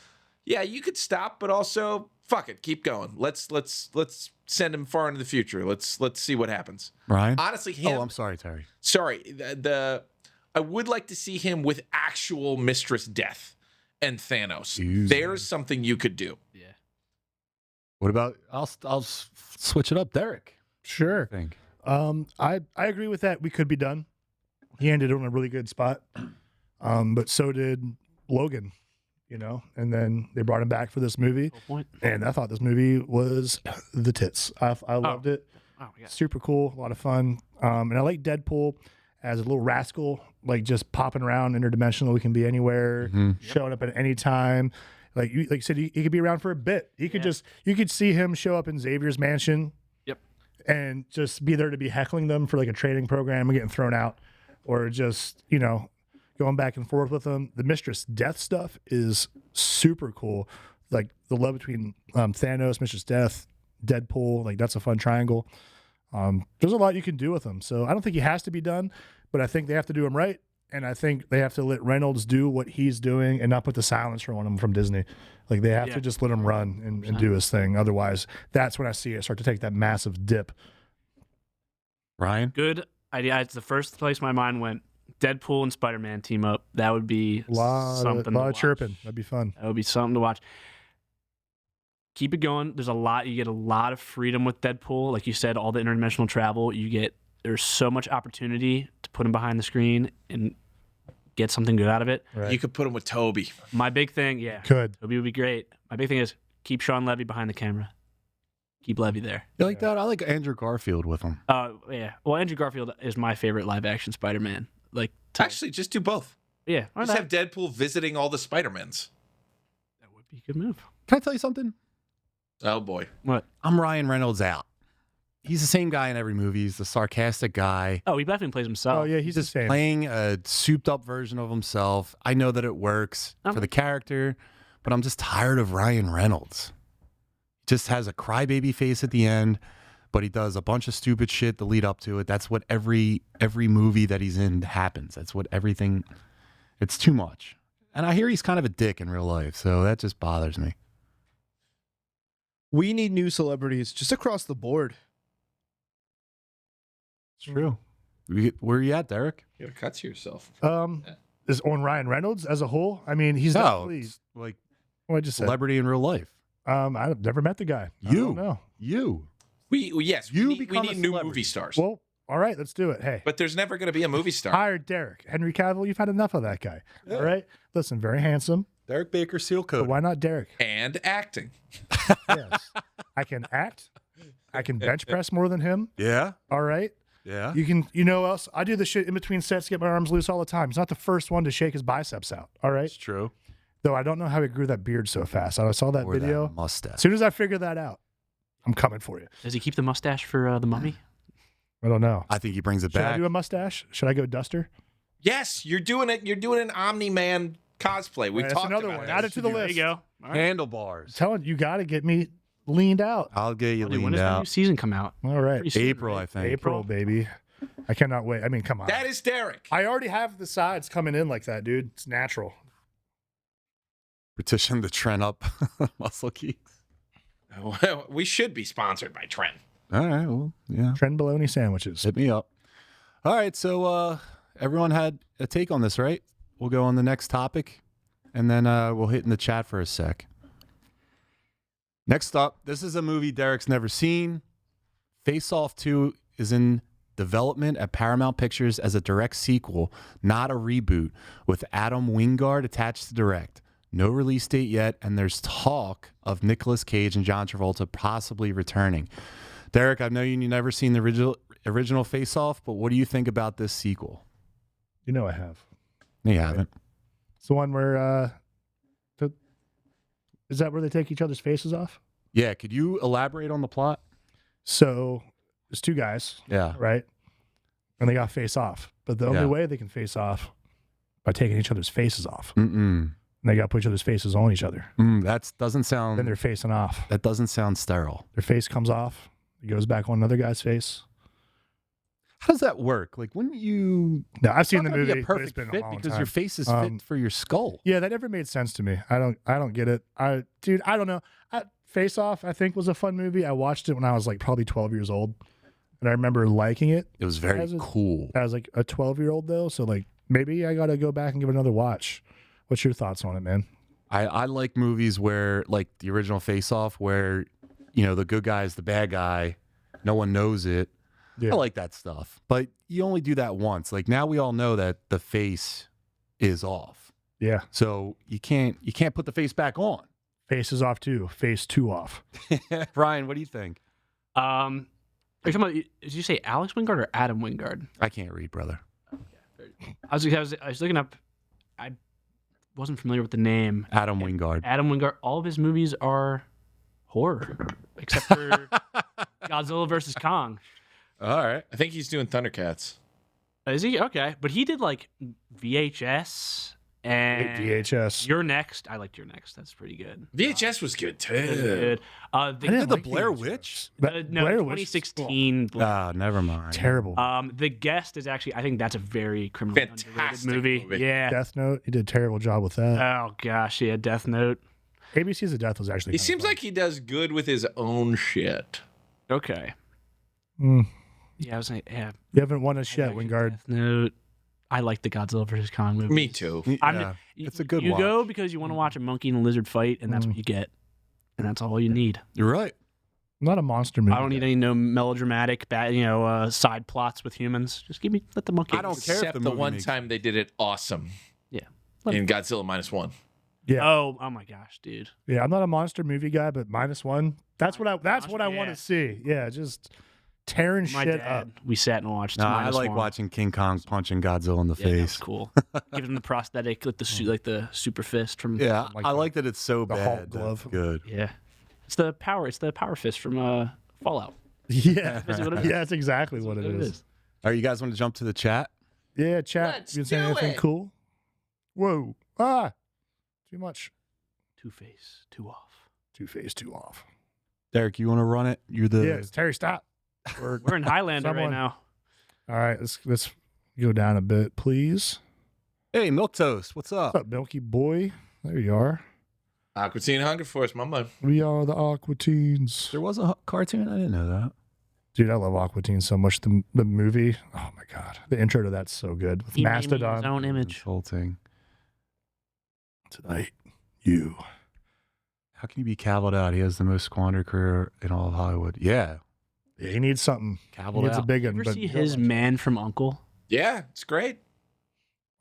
yeah, you could stop, but also fuck it, keep going. Let's send him far into the future. Let's see what happens. Ryan? Honestly, him. Oh, I'm sorry, Terry. Sorry, I would like to see him with actual Mistress Death and Thanos. Jeez. There's something you could do. Yeah. What about I'll switch it up, Derek. Sure. I think. I agree with that. We could be done. He ended on a really good spot. But so did Logan, and then they brought him back for this movie. Full point. And I thought this movie was the tits. I loved it. Oh, yeah. Super cool, a lot of fun. And I like Deadpool as a little rascal like just popping around interdimensional. We can be anywhere, Mhm. showing up at any time. Like you said, he could be around for a bit. He could you could see him show up in Xavier's mansion. Yep. And just be there to be heckling them for like a training program and getting thrown out, or just, going back and forth with them. The Mistress Death stuff is super cool. Like the love between Thanos, Mistress Death, Deadpool, like that's a fun triangle. There's a lot you can do with them. So I don't think he has to be done, but I think they have to do him right. And I think they have to let Reynolds do what he's doing and not put the silencer on him from Disney. Like they have to just let him run and do his thing. Otherwise, that's when I see it start to take that massive dip. Ryan? Good idea. It's the first place my mind went. Deadpool and Spider-Man team up. That would be A lot something to of watch. chirping. That'd be fun. That would be something to watch. Keep it going. There's a lot. You get a lot of freedom with Deadpool. Like you said, all the interdimensional travel. There's so much opportunity to put him behind the screen and get something good out of it. Right. You could put him with Toby. My big thing, Could. Toby would be great. My big thing is keep Sean Levy behind the camera. Keep Levy there. You like that? I like Andrew Garfield with him. Yeah. Well, Andrew Garfield is my favorite live action Spider-Man. Like, Actually, just do both. yeah, why Just not? have Deadpool visiting all the Spider-Mans. That would be a good move. Can I tell you something? Oh, boy. What? I'm Ryan Reynolds out. He's the same guy in every movie. He's the sarcastic guy. Oh, he definitely plays himself. Oh, yeah, he's the same. Playing a souped up version of himself. I know that it works for the character, but I'm just tired of Ryan Reynolds. He just has a crybaby face at the end, but he does a bunch of stupid shit to lead up to it. That's what every movie that he's in happens. That's what everything. It's too much. And I hear he's kind of a dick in real life, so that just bothers me. We need new celebrities just across the board. It's true. Where are you at, Derek? You gotta cut to yourself. Is on Ryan Reynolds as a whole? I mean, he's No, definitely it's like what I just said. celebrity in real life. I've never met the guy. I You. don't know. You. We You need become a new celebrity. movie stars. Well, all right, let's do it. Hey, But there's never going to be a movie star. hire Derek. Henry Cavill, you've had enough of that guy. Yeah. All right? Listen, very handsome. Derek Baker seal But code. why not Derek? And acting. Yes. I can act. I can bench press more than him. Yeah. All right. Yeah. You know else? I do the shit in between sets to get my arms loose all the time. He's not the first one to shake his biceps out. All right. It's true. Though I don't know how he grew that beard so fast. I saw that Or video. that mustache. As soon as I figure that out, I'm coming for you. Does he keep the mustache for the Mummy? I don't know. I think he brings it Should I back. do a mustache? Should I go Duster? Yes, you're doing it. You're doing an Omni-Man cosplay. We've Right, that's talked another about one. that. Add it to the There list. you go. All right. Handlebars. Telling you, got to get me leaned out. I'll get you When leaned does the new out. season come out? All right. Pretty soon, April, right? I think. April, baby. I cannot wait. I mean, come on. That is Derek. I already have the sides coming in like that, dude. It's natural. Petition the trend up muscle geeks. Well, we should be sponsored by Trent. All right. Well, yeah. Trend bologna sandwiches. Hit me up. All right. So everyone had a take on this, right? We'll go on the next topic, and then we'll hit in the chat for a sec. Next up, this is a movie Derek's never seen. Face Off 2 is in development at Paramount Pictures as a direct sequel, not a reboot, with Adam Wingard attached to direct. No release date yet, and there's talk of Nicolas Cage and John Travolta possibly returning. Derek, I know you've never seen the original Face Off, but what do you think about this sequel? You know I have. You haven't. It's the one where is that where they take each other's faces off? Yeah, could you elaborate on the plot? So there's two guys, Yeah. right? And they got face off. But the only Yeah. way they can face off by taking each other's faces off. Mm-mm. And they got to put each other's faces on each other. That doesn't Then sound. they're facing off. That doesn't sound sterile. Their face comes off. It goes back on another guy's face. How does that work? Like, wouldn't you? No, I've seen the Not gonna be movie. a But it's perfect been a fit long because time. your face is Um, fit for your skull. Yeah, that never made sense to me. I don't get it. I don't know. Face Off, I think, was a fun movie. I watched it when I was like probably 12 years old, and I remember liking it. It was very As a- cool. As like a 12-year-old though, so like maybe I gotta go back and give it another watch. What's your thoughts on it, man? I like movies where, like the original Face Off, where the good guy is the bad guy, no one knows it. Yeah. I like that stuff, but you only do that once. Like now we all know that the face is off, Yeah, so you can't put the face back on. Face is off too. Face 2 off. Ryan, what do you think? Are you talking about? Did you say Alex Wingard or Adam Wingard? I can't read, brother. I was looking up. I wasn't familiar with the name. Adam Wingard. Adam Wingard. All of his movies are horror, except for Godzilla versus Kong. All right. I think he's doing Thundercats. Is he? Okay. But he did like VHS and VHS. You're Next. I liked You're Next. That's pretty good. VHS was good too. That's good. I Did didn't the like Blair VHS. Witch? No, Blair Witch is 2016. Ah, never mind. terrible. The Guest is actually, I think that's a very criminally underrated Fantastic movie. movie. Yeah. Death Note. He did a terrible job with that. Oh gosh, yeah. Death Note. ABC's of Death was actually. He kinda seems fun. like he does good with his own shit. Okay. Mm. Yeah, I was like, yeah. You haven't won us I yet, like Wingard. Death Note. I like the Godzilla versus Kong movie. Me too. Yeah, it's a good You watch. go because you want to watch a monkey and a lizard fight, and that's what you get, and that's all you need. You're right. I'm not a monster movie. I don't need guy. any melodramatic, bad, side plots with humans. Just let the monkey. I don't care if Except the the movie one makes- time they did it awesome. Yeah. In Godzilla -1. Yeah. Oh my gosh, dude. Yeah, I'm not a monster movie guy, but -1. That's what I want Yeah. to see. Yeah, just tearing My shit dad, up. we sat and watched. No, I minus like one. watching King Kong punching Godzilla in the Yeah, that was face. cool. Give him the prosthetic, like the super fist from. Yeah, Like I the- like that it's so the bad. Hulk that glove. it's good. Yeah. It's the power fist from Fallout. Yeah, That's what it is. yeah, that's exactly what it That's is. All right, you guys want to jump to the chat? Yeah, chat. Let's You say do anything it. cool? Whoa! Too much. Two-Face, two off. 2 phase 2 off. Derek, you want to run it? You're the Yeah, it's Terry. Stop. We're in Highlander right Someone- now. All right, let's go down a bit, please. Hey, Milk Toast, what's up? What's up, Milky Boy? There you are. Aqua Teen Hunger Force, my man. We are the Aqua Teens. There was a cartoon? I didn't know that. Dude, I love Aqua Teen so much. The movie, oh my god, the intro to that's so good with He made me his Mastodon. own This image. whole thing. Tonight, you. How can he be cavilled out? He has the most squandered career in all of Hollywood. Yeah, Yeah, he needs something. He cavilled needs a out. big You one. ever But see his Man from Uncle? Yeah, it's great.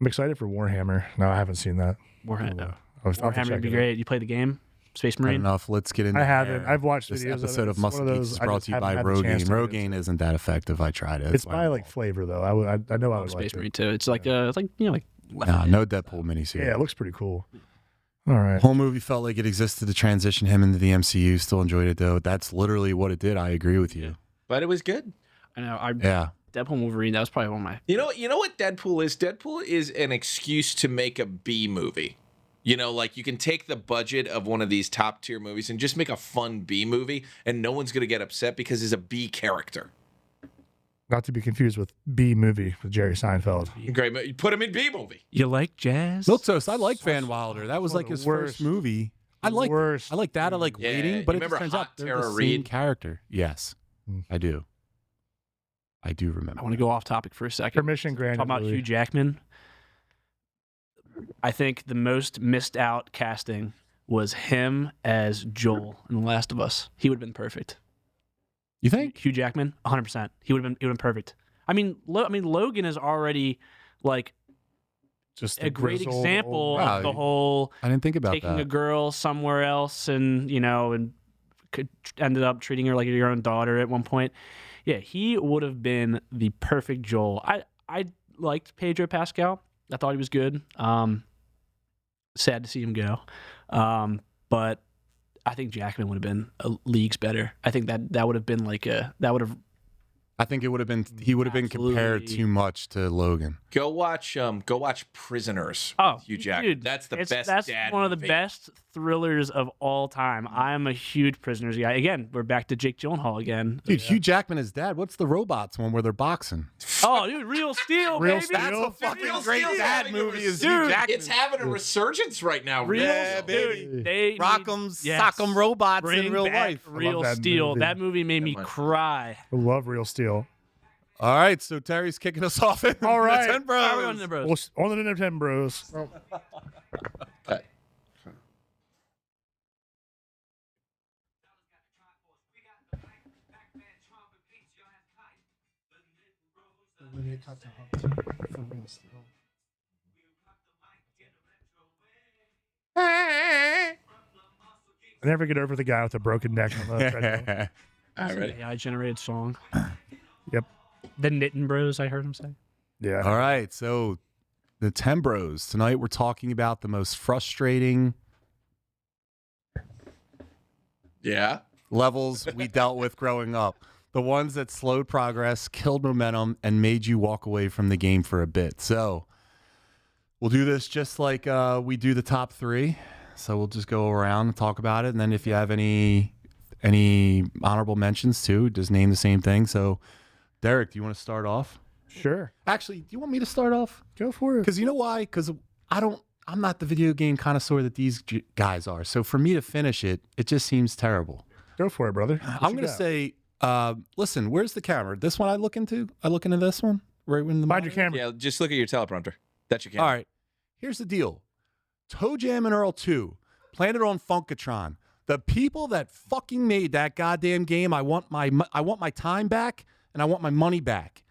I'm excited for Warhammer. No, I haven't seen that. Warhammer. I'll have to Warhammer check would be it out. great. You play the game, Space Not Marine. enough. Let's get into I haven't. there. I've watched This videos. episode of It's one Muscle those Geeks is I brought just to you haven't by had the chance Rogaine. to get Rogaine into. isn't that effective. I tried it. It's my by like fault. flavor though. I know I would like Space it. Marine too. It's like like Nah, no Deadpool miniseries. Yeah, it looks pretty cool. All right. Whole movie felt like it existed to transition him into the MCU. Still enjoyed it though. That's literally what it did. I agree with you. But it was good. I know. Yeah. Deadpool and Wolverine. That was probably one of my. You know what Deadpool is? Deadpool is an excuse to make a B movie. You know, like you can take the budget of one of these top tier movies and just make a fun B movie, and no one's going to get upset because he's a B character. Not to be confused with B movie with Jerry Seinfeld. Great, you put him in B movie. You like jazz? Milk Toast. I like Van Wilder. That was One like of the his worst. first movie. I like Worst. I like that. I like Yeah, Waiting, you but it remember just turns Hot out they're Tara the same Reid? character. Yes, Hmm. I do. I do I remember. want to go off topic for a second. Permission granted. Talking about Louis. Hugh Jackman. I think the most missed out casting was him as Joel in The Last of Us. He would have been perfect. You think? Hugh Jackman, 100%. He would have been perfect. I mean, Logan is already like Just a the great grizzled example old- of the whole I didn't think about taking that. a girl somewhere else and ended up treating her like your own daughter at one point. Yeah, he would have been the perfect Joel. I liked Pedro Pascal. I thought he was good. Sad to see him go. But I think Jackman would have been leagues better. I think that would have been that would have. I think it would have been. He would have been compared Absolutely. too much to Logan. Go watch Prisoners. Oh, with Hugh Jackman. dude, That's the best. That's dad one of the movie. best thrillers of all time. I'm a huge Prisoners guy. Again, we're back to Jake Gyllenhaal again. Dude, Hugh Jackman is dad. What's the robots one where they're boxing? Oh, dude, Real Steel, Real baby. Steel? That's a fucking Real great Steel's dad having a movie. Is Dude, Hugh Jackman? It's having a resurgence right now. Real, Yeah, dude, they Rock'em, yes. sock'em robots Bring in real back life. Real that Steel. movie. That movie made me much. cry. I love Real Steel. All right, so Terry's kicking us off. All right. 10 bros. How are we on there, bros? Well, on the Nintendo Bros. Cut. I never get over the guy with the broken neck on the treadmill. All right, ready? AI generated song. Yep. The Knitting Bros, I heard him say. Yeah. All right, so the 10 Bros. Tonight we're talking about the most frustrating levels we dealt with growing up. The ones that slowed progress, killed momentum, and made you walk away from the game for a bit. So we'll do this just like we do the top 3. So we'll just go around and talk about it. And then if you have any honorable mentions too, just name the same thing. So Derek, do you want to start off? Sure. Actually, do you want me to start off? Go for it. Because you know why? Because I'm not the video game connoisseur that these guys are. So for me to finish it, it just seems terrible. Go for it, brother. I'm going to say, listen, where's the camera? This one I look into this one? Right when the Find your camera. Yeah, just look at your teleprompter. That's your camera. All right. Here's the deal. Toe Jam and Earl 2, Planet on Funkatron. The people that fucking made that goddamn game, I want my time back and I want my money back.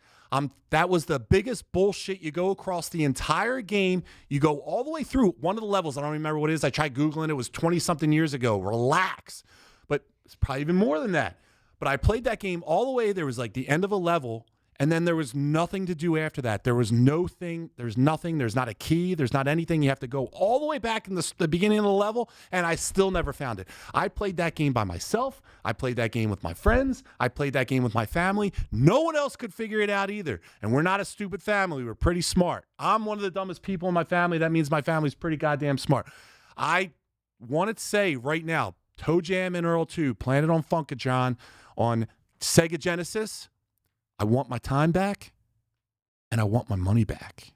That was the biggest bullshit. You go across the entire game. You go all the way through one of the levels. I don't remember what it is. I tried Googling. It was 20-something years ago. Relax. But it's probably even more than that. But I played that game all the way. There was like the end of a level, and then there was nothing to do after that. There was no thing. There's nothing. There's not a key. There's not anything. You have to go all the way back in the beginning of the level, and I still never found it. I played that game by myself. I played that game with my friends. I played that game with my family. No one else could figure it out either. And we're not a stupid family. We're pretty smart. I'm one of the dumbest people in my family. That means my family's pretty goddamn smart. I want to say right now, Toe Jam and Earl 2, Planet on Funkatron on Sega Genesis, I want my time back, and I want my money back.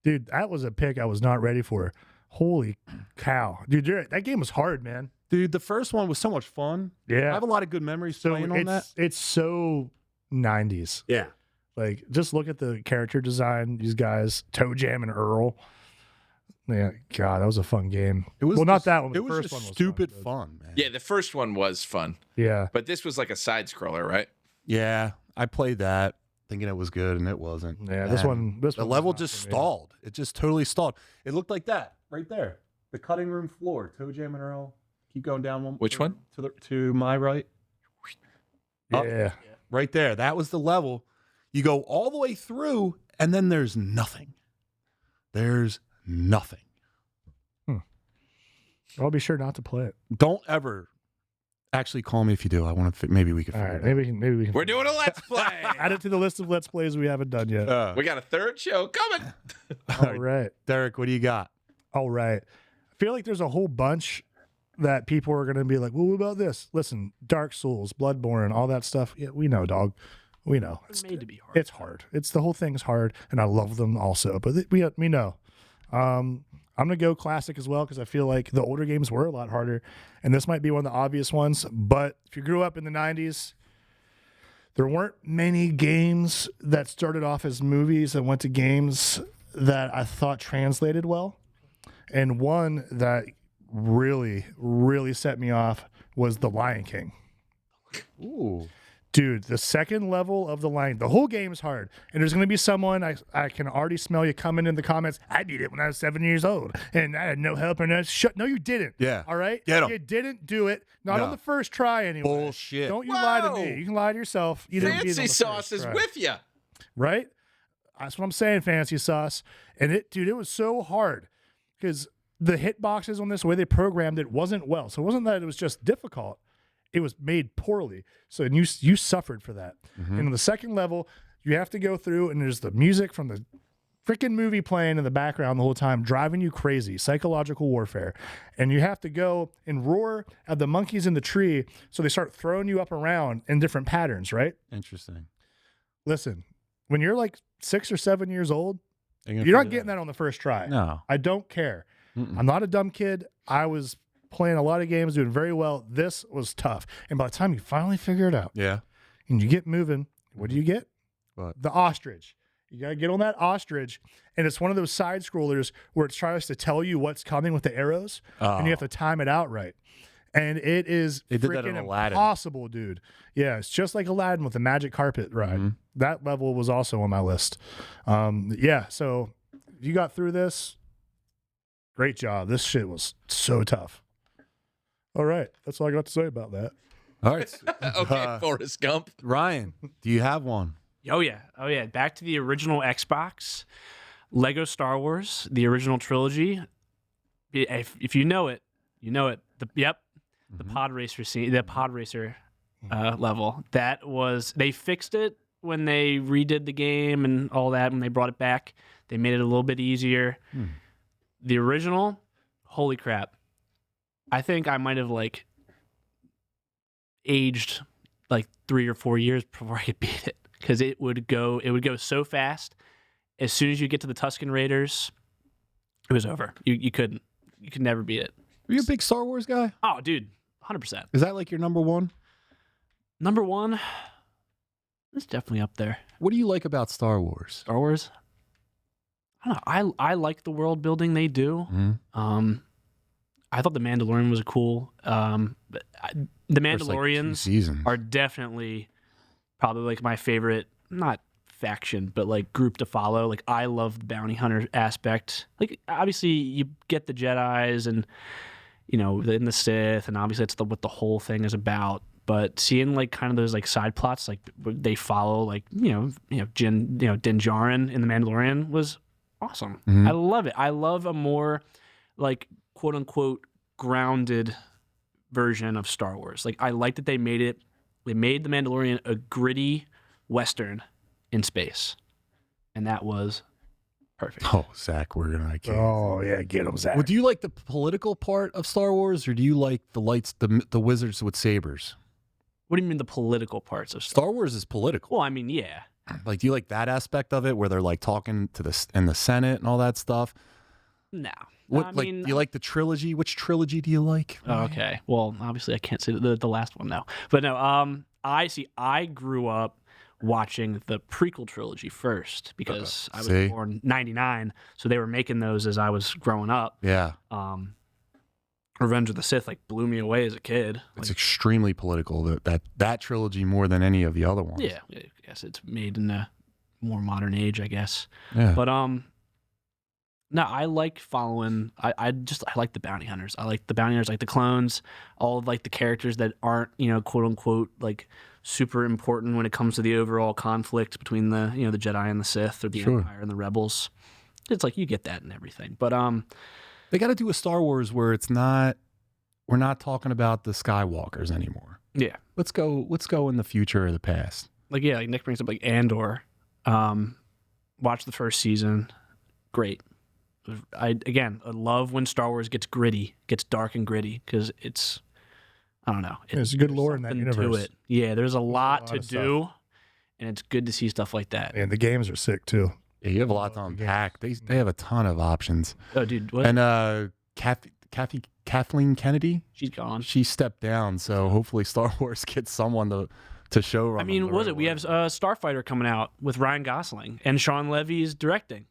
Dude, that was a pick I was not ready for. Holy cow. Dude, that game was hard, man. Dude, the first one was so much fun. Yeah. I have a lot of good memories playing on that. It's so 90s. Yeah. Like, just look at the character design, these guys, Toe Jam and Earl. Yeah, God, that was a fun game. It was not just, that one. It The was first just one was stupid fun. fun, man. Yeah, the first one was fun. Yeah. But this was like a side scroller, right? Yeah, I played that thinking it was good, and it wasn't. Yeah, this one. The level just stalled. It just totally stalled. It looked like that right there. The cutting room floor. Toe Jam and Earl. Keep going down one. Which one? To my right. Yeah. Right there. That was the level. You go all the way through, and then there's nothing. There's nothing. I'll be sure not to play it. Don't ever actually call me if you do. I want to. Maybe we could. All figure right, it out. maybe we can. We're doing a Let's Play. Add it to the list of Let's Plays we haven't done yet. We got a third show coming. All right. Derek, what do you got? All right. I feel like there's a whole bunch that people are going to be like, well, what about this? Listen, Dark Souls, Bloodborne, all that stuff. Yeah, we know, dog. We know. It's made to be hard. It's hard. It's the whole thing's hard, and I love them also. But we know. I'm going to go classic as well because I feel like the older games were a lot harder, and this might be one of the obvious ones. But if you grew up in the 90s, there weren't many games that started off as movies and went to games that I thought translated well. And one that really, really set me off was The Lion King. Ooh. Dude, the second level of the line, the whole game is hard. And there's going to be someone, I can already smell you coming in the comments. I did it when I was 7 years old, and I had no help. And no, you didn't. Yeah. All right? Get 'em. You didn't do it. Not No. on the first try, anyway. Bullshit. Don't you lie to Whoa. me. You can lie to yourself. You didn't beat it on Fancy the sauce first is try. with you. Right? That's what I'm saying, fancy sauce. And it was so hard because the hitboxes on this, the way they programmed it wasn't well. So it wasn't that it was just difficult. It was made poorly. So you suffered for that. Mm-hmm. And on the second level, you have to go through, and there's the music from the freaking movie playing in the background the whole time, driving you crazy, psychological warfare. And you have to go and roar at the monkeys in the tree, so they start throwing you up around in different patterns, right? Interesting. Listen, when you're like 6 or 7 years old, You're gonna you're not figure getting that on the first try. No. I don't care. Mm-mm. I'm not a dumb kid. I was playing a lot of games, doing very well. This was tough. And by the time you finally figure it out Yeah. and you get moving, what do you get? What? The ostrich. You got to get on that ostrich. And it's one of those side scrollers where it tries to tell you what's coming with the arrows, and you have to time it out right. And it is They did that in freaking Aladdin. impossible, dude. Yeah, it's just like Aladdin with the magic carpet ride. Mm-hmm. That level was also on my list. Yeah, so you got through this. Great job. This shit was so tough. All right, that's all I got to say about that. All right. Okay, Forrest Gump. Ryan, do you have one? Oh yeah. Back to the original Xbox. Lego Star Wars, the original trilogy. If you know it, you know it. The pod racer scene, the pod racer level. That was, they fixed it when they redid the game and all that. When they brought it back, they made it a little bit easier. The original, holy crap! I think I might have like aged like 3 or 4 years before I could beat it, because it would go so fast. As soon as you get to the Tusken Raiders, it was over. You could never beat it. Are you a big Star Wars guy? Oh, dude, 100%. Is that like your number one? Number one, it's definitely up there. What do you like about Star Wars? Star Wars. I don't know. I like the world building they do. I thought the Mandalorian was cool. The Mandalorians are definitely probably like my favorite, not faction, but like group to follow. Like, I love the bounty hunter aspect. Like, obviously you get the Jedis and, you know, in the Sith, and obviously that's what the whole thing is about. But seeing like kind of those like side plots, like they follow, like Din Djarin in the Mandalorian was awesome. I love it. I love a more like quote unquote grounded version of Star Wars. Like, I like that they made the Mandalorian a gritty Western in space, and that was perfect. Oh, Zach, we're gonna. Oh yeah, get him, Zach. Well, do you like the political part of Star Wars, or do you like the wizards with sabers? What do you mean the political parts of Star Wars is political. Well, I mean, yeah. Like, do you like that aspect of it, where they're like talking to in the Senate and all that stuff? No. What, do you like the trilogy? Which trilogy do you like? Oh, okay. Well, obviously I can't say the last one now. But no, I grew up watching the prequel trilogy first, because I was born 99, so they were making those as I was growing up. Yeah. Revenge of the Sith like blew me away as a kid. It's extremely political, that trilogy, more than any of the other ones. Yeah, I guess it's made in a more modern age, I guess. Yeah. But no, I like following. I like the bounty hunters. I like the bounty hunters, like the clones, all of like the characters that aren't, quote unquote, like super important when it comes to the overall conflict between the the Jedi and the Sith, or the Empire and the Rebels. It's like you get that and everything, but they got to do a Star Wars where we're not talking about the Skywalkers anymore. Yeah, let's go in the future or the past. Like like Nick brings up like Andor. Watch the first season, great. I love when Star Wars gets gritty, gets dark and gritty, because it's, I don't know. There's good lore in that universe. Yeah, there's a lot to do, and it's good to see stuff like that. And the games are sick too. Yeah, you have a lot to unpack. They have a ton of options. Oh, dude. What? And Kathleen Kennedy, she's gone. She stepped down, so hopefully Star Wars gets someone to show. I mean, we have Starfighter coming out with Ryan Gosling, and Sean Levy's directing.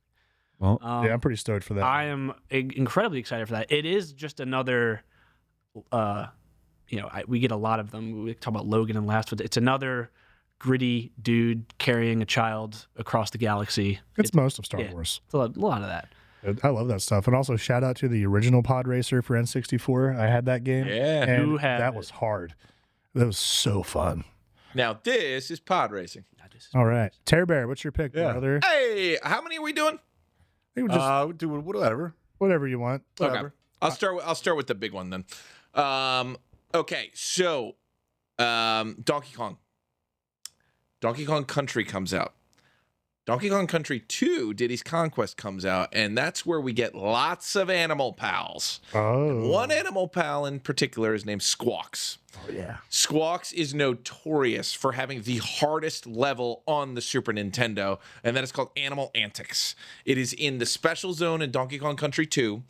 Well, yeah, I'm pretty stoked for that. I am incredibly excited for that. It is just another, we get a lot of them. We talk about Logan and last, but it's another gritty dude carrying a child across the galaxy. It's most of Star Wars. It's a lot of that. I love that stuff. And also shout out to the original pod racer for N64. I had that game. Yeah. And that was hard. That was so fun. Now this is pod racing. All right. Tear Bear, what's your pick, brother? Hey, how many are we doing? I think we'll just do whatever. Whatever you want. Okay. I'll start with the big one then. Okay, so Donkey Kong. Donkey Kong Country comes out. Donkey Kong Country 2, Diddy's Conquest, comes out, and that's where we get lots of animal pals. Oh. And one animal pal in particular is named Squawks. Oh, yeah. Squawks is notorious for having the hardest level on the Super Nintendo, and that is called Animal Antics. It is in the Special Zone in Donkey Kong Country 2,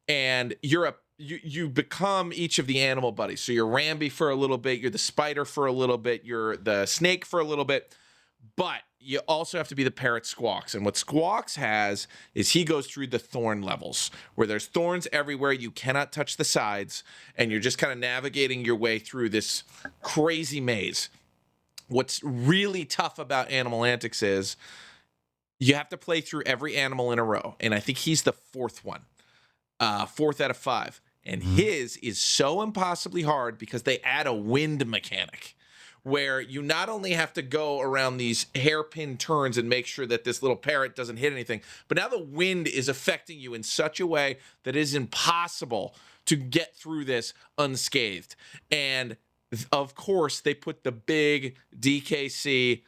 and you become each of the animal buddies. So you're Rambi for a little bit, you're the spider for a little bit, you're the snake for a little bit, but you also have to be the parrot Squawks. And what Squawks has is he goes through the thorn levels, where there's thorns everywhere, you cannot touch the sides, and you're just kind of navigating your way through this crazy maze. What's really tough about Animal Antics is you have to play through every animal in a row, and I think he's the fourth one. 4th out of 5. And his is so impossibly hard because they add a wind mechanic, where you not only have to go around these hairpin turns and make sure that this little parrot doesn't hit anything, but now the wind is affecting you in such a way that it is impossible to get through this unscathed. And of course, they put the big DKC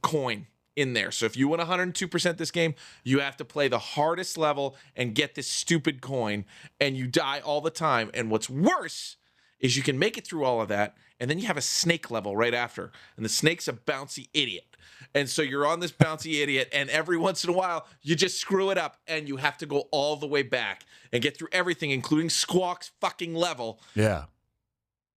coin in there. So if you want 102% this game, you have to play the hardest level and get this stupid coin, and you die all the time. And what's worse is you can make it through all of that, and then you have a snake level right after, and the snake's a bouncy idiot. And so you're on this bouncy idiot, and every once in a while, you just screw it up, and you have to go all the way back and get through everything, including Squawk's fucking level. Yeah.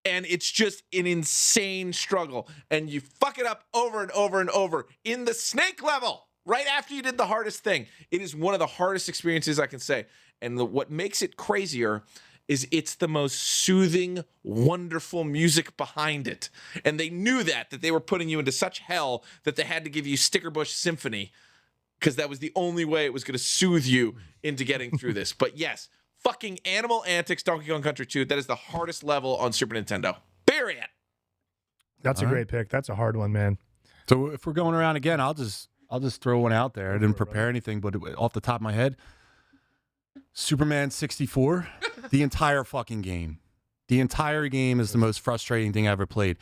And it's just an insane struggle. And you fuck it up over and over and over in the snake level right after you did the hardest thing. It is one of the hardest experiences I can say. And what makes it crazier is it's the most soothing, wonderful music behind it. And they knew that they were putting you into such hell that they had to give you Stickerbush Symphony, because that was the only way it was going to soothe you into getting through this. But yes, fucking Animal Antics Donkey Kong Country 2, that is the hardest level on Super Nintendo. Period. That's a great pick. That's a hard one, man. So if we're going around again, I'll just throw one out there. I didn't prepare anything, but off the top of my head, Superman 64, the entire fucking game. The entire game is the most frustrating thing I ever played.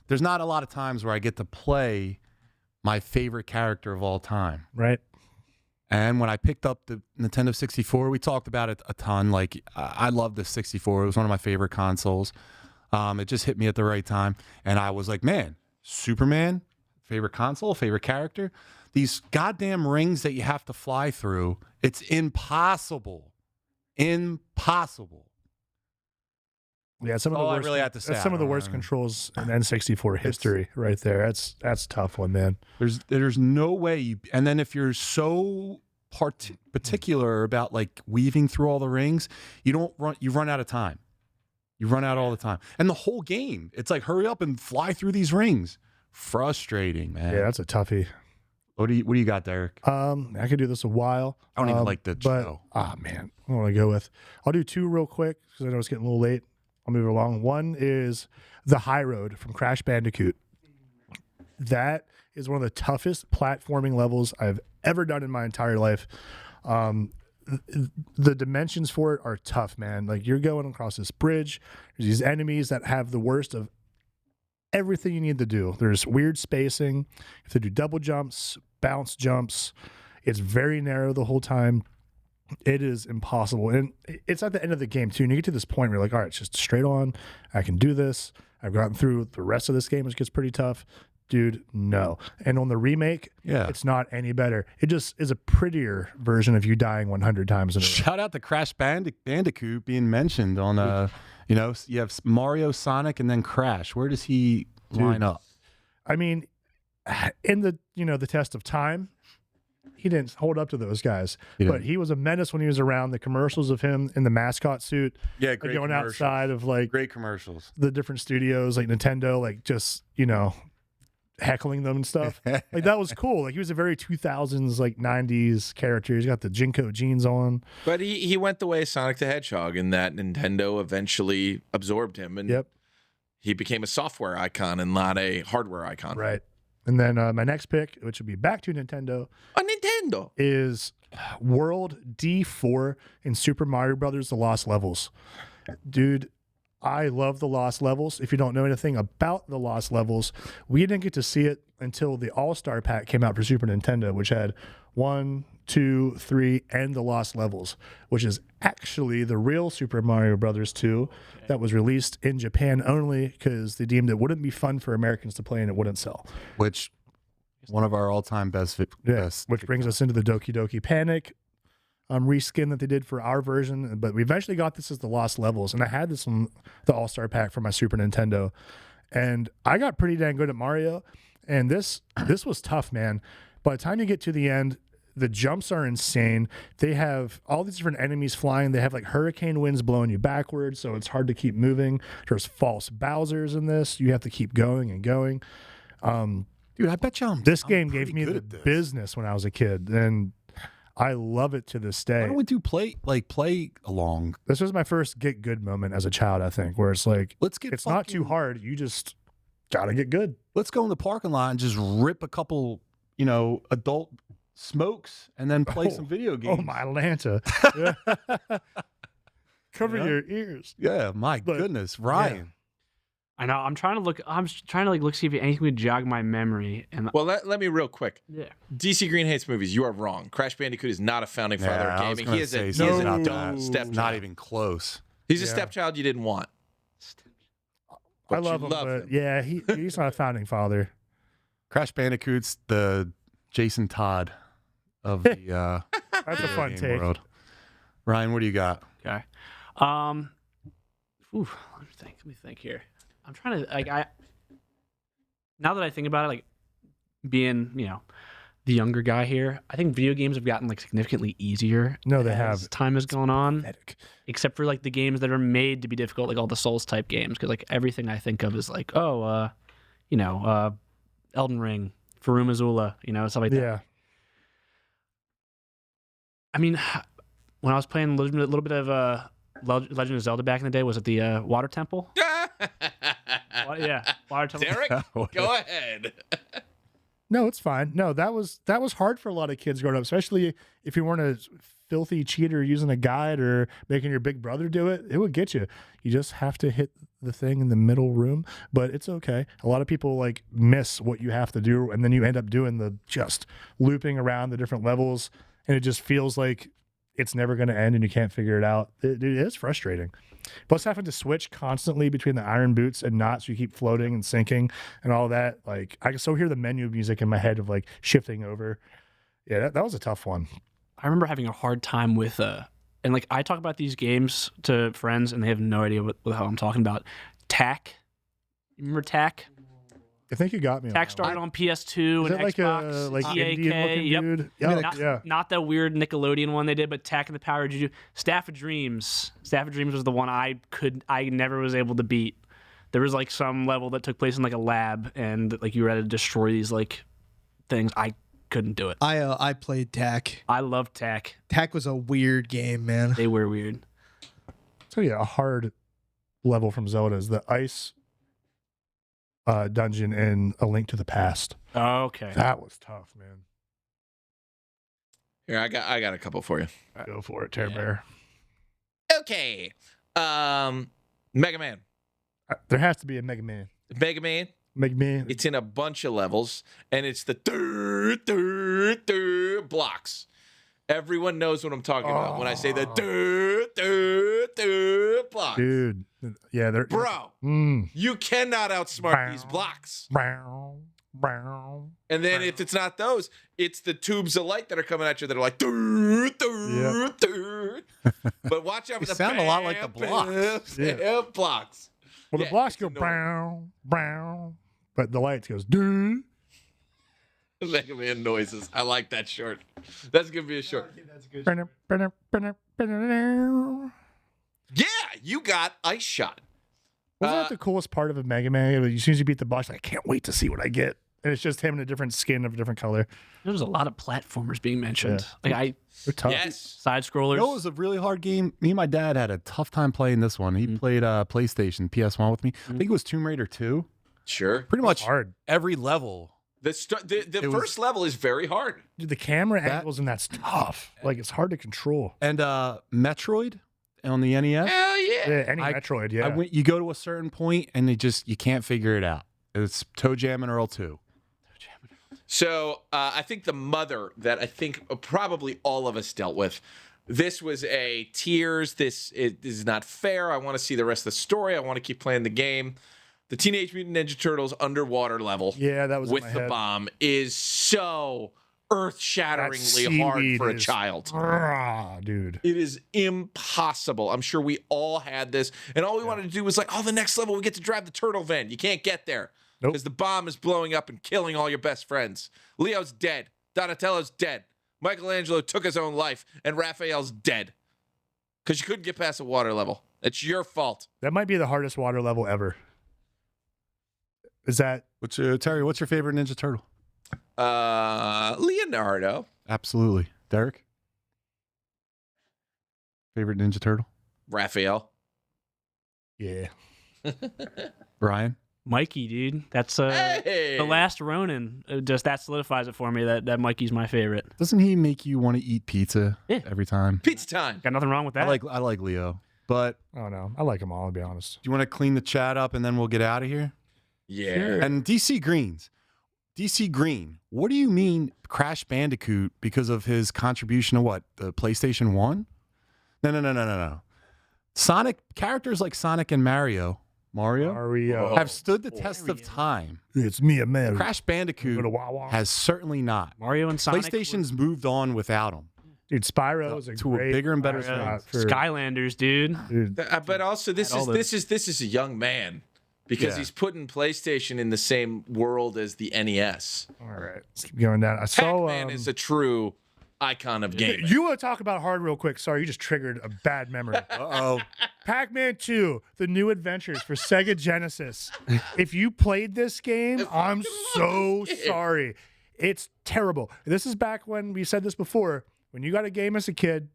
There's not a lot of times where I get to play my favorite character of all time. Right. And when I picked up the Nintendo 64, we talked about it a ton. Like, I love the 64. It was one of my favorite consoles. It just hit me at the right time. And I was like, man, Superman, favorite console, favorite character. These goddamn rings that you have to fly through, it's impossible. Impossible. Yeah, some of the all worst, I really have to say. that's some of the worst controls in N64 history right there. That's a tough one, man. There's no way you, and then if you're so particular about like weaving through all the rings, you run out of time. You run out all the time. And the whole game, it's like hurry up and fly through these rings. Frustrating, man. Yeah, that's a toughie. What do you got, Derek? I could do this a while. I don't even like the show. Man, I want to go with. I'll do two real quick because I know it's getting a little late. I'll move it along. One is The High Road from Crash Bandicoot. That is one of the toughest platforming levels I've ever done in my entire life. The dimensions for it are tough, man. Like, you're going across this bridge. There's these enemies that have the worst of everything you need to do. There's weird spacing. You have to do double jumps, bounce jumps. It's very narrow the whole time. It is impossible. And it's at the end of the game, too. And you get to this point where you're like, all right, it's just straight on. I can do this. I've gotten through the rest of this game, which gets pretty tough. Dude, no. And on the remake, it's not any better. It just is a prettier version of you dying 100 times in a row. Shout out to Crash Bandicoot being mentioned on, you have Mario, Sonic, and then Crash. Where does he line up? I mean, in the test of time, he didn't hold up to those guys, but he was a menace when he was around. The commercials of him in the mascot suit, great going outside of like great commercials, the different studios like Nintendo, like just heckling them and stuff. Like, that was cool. Like, he was a very 2000s like 90s character. He's got the Jinko jeans on. But he went the way of Sonic the Hedgehog in that Nintendo eventually absorbed him, and he became a software icon and not a hardware icon. Right. And then my next pick, which would be back to Nintendo, is World D4 in Super Mario Brothers: The Lost Levels. Dude, I love The Lost Levels. If you don't know anything about The Lost Levels, we didn't get to see it until the All-Star Pack came out for Super Nintendo, which had 1, 2, 3, and The Lost Levels, which is actually the real Super Mario Brothers 2 that was released in Japan only because they deemed it wouldn't be fun for Americans to play and it wouldn't sell. Which, one of our all-time best. Which brings us into the Doki Doki Panic reskin that they did for our version, but we eventually got this as The Lost Levels, and I had this on the All-Star Pack for my Super Nintendo, and I got pretty dang good at Mario, and this was tough, man. By the time you get to the end, the jumps are insane. They have all these different enemies flying. They have like hurricane winds blowing you backwards, so it's hard to keep moving. There's false Bowsers in this. You have to keep going and going. Dude, I bet you this game gave me the business when I was a kid, and I love it to this day. Why don't we do play along? This was my first get good moment as a child, I think, where it's like, it's not too hard. You just gotta get good. Let's go in the parking lot and just rip a couple, adult smokes and then play some video games. Oh, my Atlanta. Cover your ears. Yeah, my But- goodness, Ryan. I know. I'm trying to look. See if anything would jog my memory. And Well, let me real quick. yeah, DC Green hates movies. You are wrong. Crash Bandicoot is not a founding father Yeah, of I was gaming. gonna He is a say something about dumb that. stepchild. Not even close. He's a Yeah. stepchild you didn't want. I But you love him, love but him. yeah, he's not a founding father. Crash Bandicoot's the Jason Todd of the That's a video fun game take. world. Ryan, what do you got? okay. Let me think here. I'm trying to now that I think about it, like being the younger guy here, I think video games have gotten like significantly easier. No, they as have. time has gone on, Pathetic. except for like the games that are made to be difficult, like all the Souls type games. Because like everything I think of is like, Elden Ring, Farum Azula, stuff like that. Yeah. I mean, when I was playing a little bit of Legend of Zelda back in the day, was it the Water Temple? Yeah, Water Temple. Derek, go ahead. No, it's fine. No, that was hard for a lot of kids growing up, especially if you weren't a filthy cheater using a guide or making your big brother do it. It would get you. You just have to hit the thing in the middle room, but it's okay. A lot of people like miss what you have to do, and then you end up doing the just looping around the different levels, and it just feels like it's never going to end, and you can't figure it out. It is frustrating. Plus, having to switch constantly between the iron boots and not, so you keep floating and sinking and all that. Like, I can still hear the menu music in my head of like shifting over. Yeah, that was a tough one. I remember having a hard time with and like I talk about these games to friends, and they have no idea what the hell I'm talking about. Tak. You remember Tak? I think you got me. Tak started on PS2 Is and it like Xbox. a like TAK, Indian looking yep. dude? Not, Yeah. not that weird Nickelodeon one they did, but Tak and the Power of Juju. Staff of Dreams. Staff of Dreams was the one I never was able to beat. There was like some level that took place in like a lab, and like you were to destroy these like things. I couldn't do it. I played Tak. I loved Tak. Tak was a weird game, man. They were weird. So yeah, a hard level from Zelda is the ice dungeon in A Link to the Past. Okay. That was tough, man. Here, I got a couple for you. Go for it, Terror Yeah. Bear. Okay. Mega Man. There has to be a Mega Man. Mega Man. Mega Man. It's in a bunch of levels, and it's the blocks. Everyone knows what I'm talking about when I say the blocks. Dude. Yeah, they're Bro, Mm. you cannot outsmart these blocks. Brown. Brown. And then if it's not those, it's the tubes of light that are coming at you that are like, but watch out for They the sound a lot like the blocks. Yeah. blocks. Well, the Yeah, blocks it's go annoying. brown, brown, but the lights goes dude. Mega Man noises. I like that short. That's gonna be a short. Wasn't Yeah, you got Ice Shot. that the coolest part of a Mega Man? As soon as you beat the boss, like, I can't wait to see what I get. And it's just him in a different skin of a different color. There was a lot of platformers being mentioned. Like They're tough. Yes. side scrollers. You know, it was a really hard game. Me and my dad had a tough time playing this one. He played PlayStation, PS1 with me. I think it was Tomb Raider 2. Sure. Pretty much Hard. every level. The It was- first level is very hard. Dude, the camera That- angles in that's tough. Like, it's hard to control. And Metroid on the NES. Hell yeah. Yeah, any I- Metroid, yeah. You go to a certain point and you can't figure it out. It's Toe Jam and Earl 2. So I think the mother that I think probably all of us dealt with. This was a tears. This is not fair. I want to see the rest of the story. I want to keep playing the game. The Teenage Mutant Ninja Turtles underwater level Yeah, that was in with my the head. bomb is so earth-shatteringly hard seaweed for a is- child. Dude. It is impossible. I'm sure we all had this, and all we wanted to do was like, oh, the next level we get to drive the turtle van. You can't get there Nope. because the bomb is blowing up and killing all your best friends. Leo's dead. Donatello's dead. Michelangelo took his own life, and Raphael's dead because you couldn't get past the water level. It's your fault. That might be the hardest water level ever. Is that Terry, what's your favorite Ninja Turtle? Leonardo. Absolutely. Derek? Favorite Ninja Turtle? Raphael. yeah. Brian? Mikey, dude. That's Hey! the last Ronin. Just that solidifies it for me that Mikey's my favorite. Doesn't he make you want to eat pizza Yeah. every time? Pizza time. Got nothing wrong with that. I like Leo. But Oh no, I like them all. To be honest. do you want to clean the chat up and then we'll get out of here? Yeah. Sure. And DC Green, what do you mean Crash Bandicoot because of his contribution to what? The PlayStation 1? No. Sonic characters like Sonic and Mario Mario. have stood the test of Mario. time. It's me, a man. Crash Go Bandicoot to Wawa. has certainly not. Mario and Sonic. PlayStation's moved on without him. Dude, Spyro is a To a great bigger and better mascot were for- Skylanders, dude. dude. But also, this All is a young man because Yeah. he's putting PlayStation in the same world as the NES. All right, let's keep going down. I saw. Pac-Man is a true icon of gaming. You want to talk about hard real quick? Sorry, you just triggered a bad memory. Uh-oh. Pac-Man 2, The New Adventures for Sega Genesis. If you played this game, I'm so sorry. It's terrible. This is back when we said this before. When you got a game as a kid,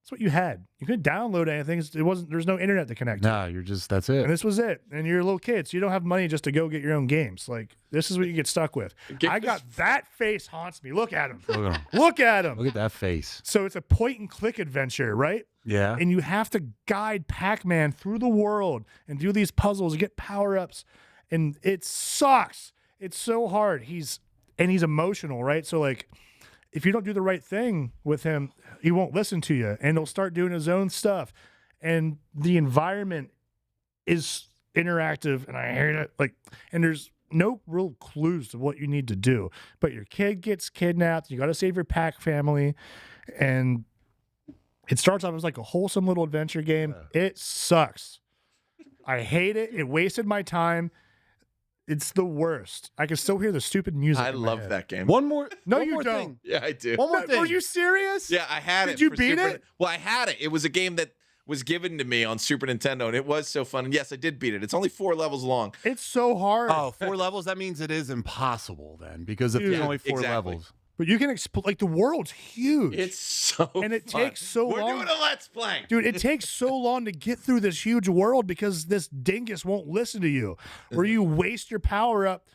that's what you had. You couldn't download anything. There's no internet to connect to. No, that's And it. this was it. And you're a little kid, so you don't have money just to go get your own games. Like, this is what you get stuck with. I got that face haunts me. Look at him. Look at him. Look at him. Look at that face. So it's a point and click adventure, right? Yeah. And you have to guide Pac-Man through the world and do these puzzles and get power-ups. And it sucks. It's so hard. He's emotional, right? So like if you don't do the right thing with him, he won't listen to you and he'll start doing his own stuff. And the environment is interactive and I hate it. Like, and there's no real clues to what you need to do. But your kid gets kidnapped. You got to save your Pac family. And it starts off as like a wholesome little adventure game. It sucks. I hate it. It wasted my time. It's the worst. I can still hear the stupid music. I in my love head. that game. One more. No, one you more don't. Thing. Yeah, I do. One more thing. Were you serious? Yeah, I had it. Did you for beat Super- it? Well, I had it. It was a game that was given to me on Super Nintendo, and it was so fun. And yes, I did beat it. It's only 4 levels long. It's so hard. Oh, 4 levels? That means it is impossible then, because if Dude, there's only 4 exactly. levels. But you can like the world's huge. It's so And it fun. takes so We're long. doing a Let's Play. Dude, it takes so long to get through this huge world because this dingus won't listen to you. Where you waste your power up.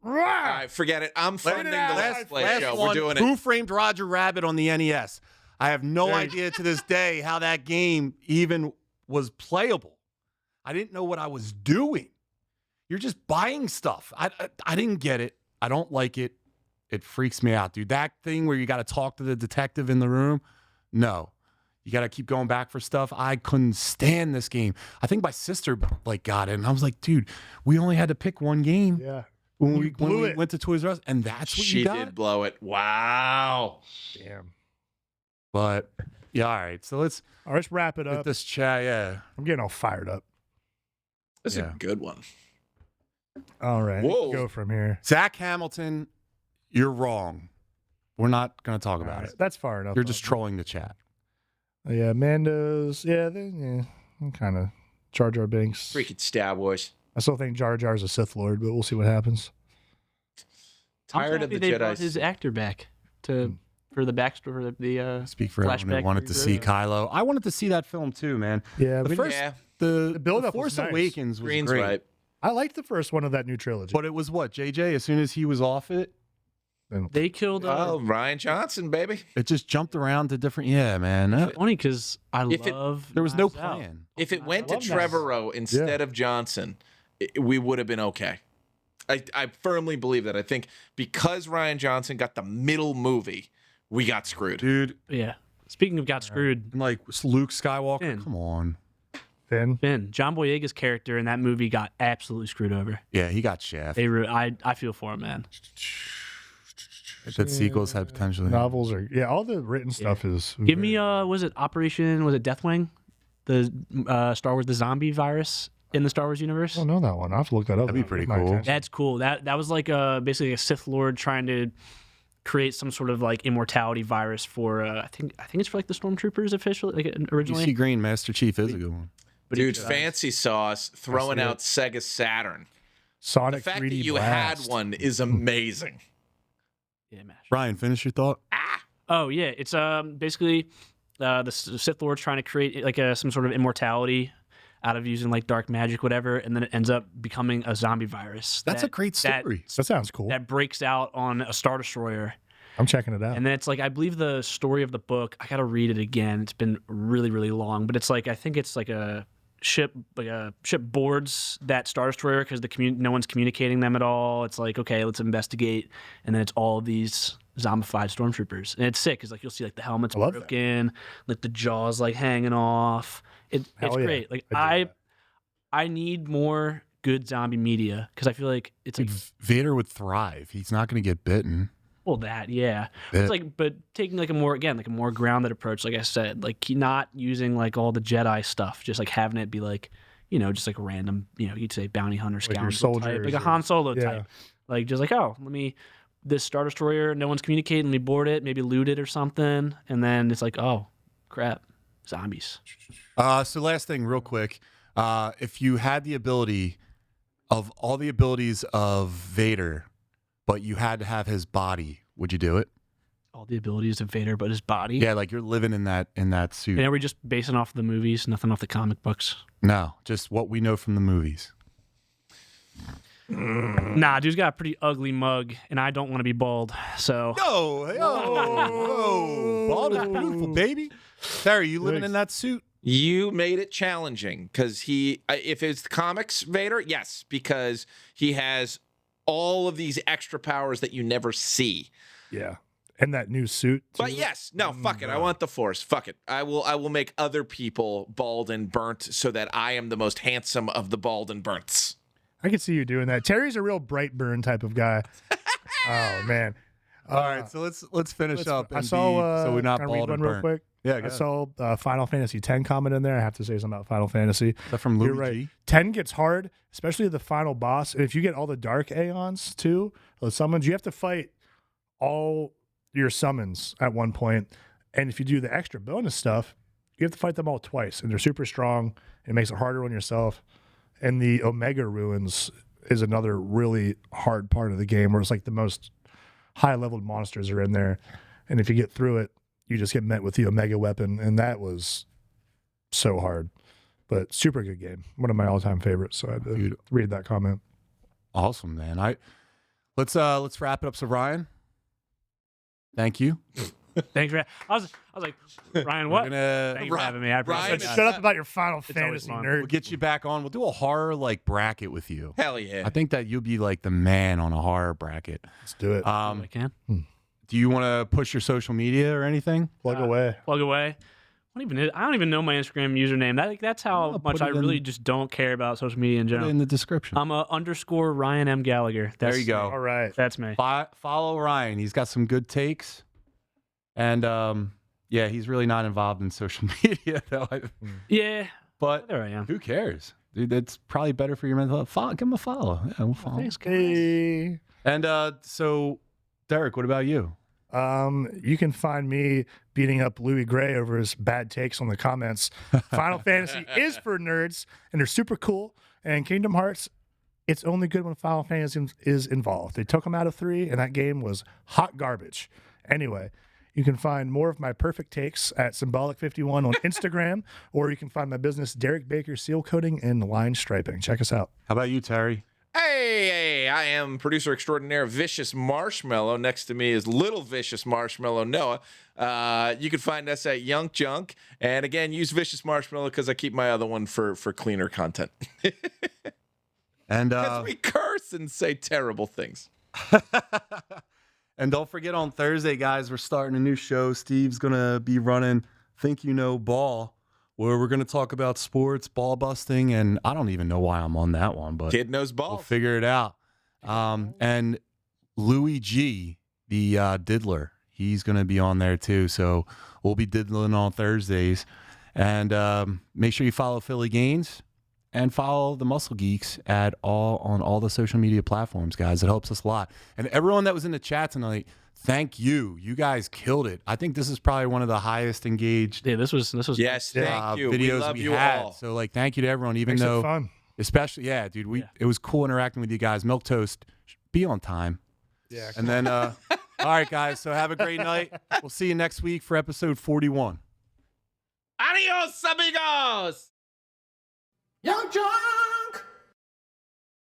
All right, forget it. I'm funding the Let's Play show. We're doing it. Who Framed Roger Rabbit on the NES? I have no idea to this day how that game even was playable. I didn't know what I was doing. You're just buying stuff. I didn't get it. I don't like it. It freaks me out, dude. That thing where you got to talk to the detective in the room, no. You got to keep going back for stuff. I couldn't stand this game. I think my sister like got it, and I was like, dude, we only had to pick one game Yeah. when You we blew it. went to Toys R Us, and that's what She you got. did blow it. Wow. Damn. But yeah, all right. So let's All right, let's wrap it get up. this chat. Yeah, I'm getting all fired up. That's Yeah. a good one. All right. Whoa. Go from here. Zach Hamilton, you're wrong. We're not going to talk All about right, it. that's far enough. You're just trolling the chat. Yeah, Mando's. Yeah, I'm kind of Jar Jar Binks. Freaking Star Wars. I still think Jar Jar's a Sith Lord, but we'll see what happens. Tired I'm of the happy they brought Jedi's. his actor back for the backstory, the Speak for everyone Flashback who wanted to through see the- Kylo. I wanted to see that film too, man. Yeah, The we- first, Yeah. the build-up Force was nice. Awakens was Green's great. right. I liked the first one of that new trilogy. But it was what, JJ? As soon as he was off it, they killed. Oh, Ryan Johnson, baby. it just jumped around to different. Yeah, man. Funny because If it- love. There was no Knives Out. plan. If it went to love Knives Trevorrow instead of Johnson, we would have been okay. I firmly believe that. I think because Ryan Johnson got the middle movie, we got screwed. Dude, Yeah. Speaking of got screwed, and like Luke Skywalker. Finn. Come on. Finn. John Boyega's character in that movie got absolutely screwed over. Yeah, he got shafted. I feel for him, man. That sequels had potentially. Novels are all the written stuff is. Give me was it Deathwing? The Star Wars the zombie virus in the Star Wars universe? I don't know that one. I have to look that up. That'd be pretty My cool. attention. That's cool. That was like basically a Sith Lord trying to create some sort of like immortality virus for I think it's for like the Stormtroopers officially originally. DC Green, Master Chief is a good one. But Dude, he- fancy sauce throwing see it. out Sega Saturn. The Sonic fact 3D that you Blast. had one is amazing. Yeah, man. Ryan, finish your thought. Oh yeah, it's basically the Sith Lord's trying to create like some sort of immortality out of using like dark magic, whatever, and then it ends up becoming a zombie virus. That's a great story. That sounds cool. That breaks out on a Star Destroyer. I'm checking it out. And then it's like, I believe the story of the book, I got to read it again. It's been really, really long, but it's like, I think it's like a ship boards that Star Destroyer because no one's communicating them at all. It's like, okay, let's investigate. And then it's all these zombified stormtroopers. And it's sick because like you'll see like the helmets broken, like the jaws like hanging off. It's great. Like I need more good zombie media because I feel like it's like Vader would thrive. He's not going to get bitten. Well, that, yeah. It's like, but taking like a more grounded approach, like I said, like not using like all the Jedi stuff, just like having it be like, just like a random, you'd say bounty hunter, scoundrel type, like a Han Solo type. Like just like, this Star Destroyer, no one's communicating, let me board it, maybe loot it or something. And then it's like, oh, crap, zombies. So last thing, real quick. If you had the ability of all the abilities of Vader, but you had to have his body, would you do it? All the abilities of Vader, but his body? Yeah, like you're living in that suit. And are we just basing off the movies, nothing off the comic books? No, just what we know from the movies. Nah, dude's got a pretty ugly mug, and I don't want to be bald, so... No, bald is beautiful, baby. Terry, you living in that suit? You made it challenging because if it's the comics Vader, yes, because he has all of these extra powers that you never see. Yeah. And that new suit. Too. But yes, no, fuck it. I want the Force. Fuck it. I will make other people bald and burnt so that I am the most handsome of the bald and burnts. I can see you doing that. Terry's a real bright burn type of guy. Oh man. All right, so let's finish up. I saw so we're not can I bald read and one burnt. real quick. Yeah, I saw Final Fantasy X comment in there. I have to say something about Final Fantasy. Is that from Louis You're right. G? 10 gets hard, especially the final boss. And if you get all the dark Aeons too, those summons, you have to fight all your summons at one point. And if you do the extra bonus stuff, you have to fight them all twice. And they're super strong. It makes it harder on yourself. And the Omega Ruins is another really hard part of the game where it's like the most high-leveled monsters are in there. And if you get through it, you just get met with the Omega weapon, and that was so hard. But super good game. One of my all-time favorites, so I had to read that comment. Awesome, man. Let's wrap it up. So Ryan, thank you. Thanks, Ryan. I was like, Ryan, what? Thanks for having me. I appreciate it. Shut up about your Final Fantasy, fun. nerd. We'll get you back on. We'll do a horror bracket with you. Hell yeah. I think that you'll be like the man on a horror bracket. Let's do it. I can. Do you want to push your social media or anything? Plug away. I don't even know my Instagram username. That's how much I really just don't care about social media in Put it general. in the description. I'm a _ Ryan M. Gallagher. There you go. All right. That's me. Follow Ryan. He's got some good takes. And he's really not involved in social media though. Yeah. But there I am. who cares? Dude, that's probably better for your mental health. Give him a follow. Yeah, we'll follow. Thanks, guys. Hey. And so, Derek, what about you? You can find me beating up Louis Gray over his bad takes on the comments. Final Fantasy is for nerds, and they're super cool. And Kingdom Hearts, it's only good when Final Fantasy is involved. They took them out of 3, and that game was hot garbage. Anyway, you can find more of my perfect takes at Symbolic51 on Instagram, or you can find my business, Derek Baker Seal Coating and Line Striping. Check us out. How about you, Terry? Hey, I am producer extraordinaire Vicious Marshmallow. Next to me is Little Vicious Marshmallow Noah. You can find us at Young Junk. And again, use Vicious Marshmallow because I keep my other one for cleaner content. And because we curse and say terrible things. And don't forget on Thursday, guys, we're starting a new show. Steve's going to be running Think You Know Ball, where we're going to talk about sports, ball busting, and I don't even know why I'm on that one, but Kid knows ball. we'll figure it out. And Louis G, the diddler, he's going to be on there too. So we'll be diddling on Thursdays. And make sure you follow Philly Gaines and follow the Muscle Geeks on all the social media platforms, guys. It helps us a lot. And everyone that was in the chat tonight, thank you. You guys killed it. I think this is probably one of the highest engaged This was Yes, thank you. We videos love we you had. all. So like, thank you to everyone, even Makes though, it fun. especially, dude, it was cool interacting with you guys. Milk Toast, be on time. Yeah. And then, all right, guys. So have a great night. We'll see you next week for episode 41. Adios, amigos! Young John.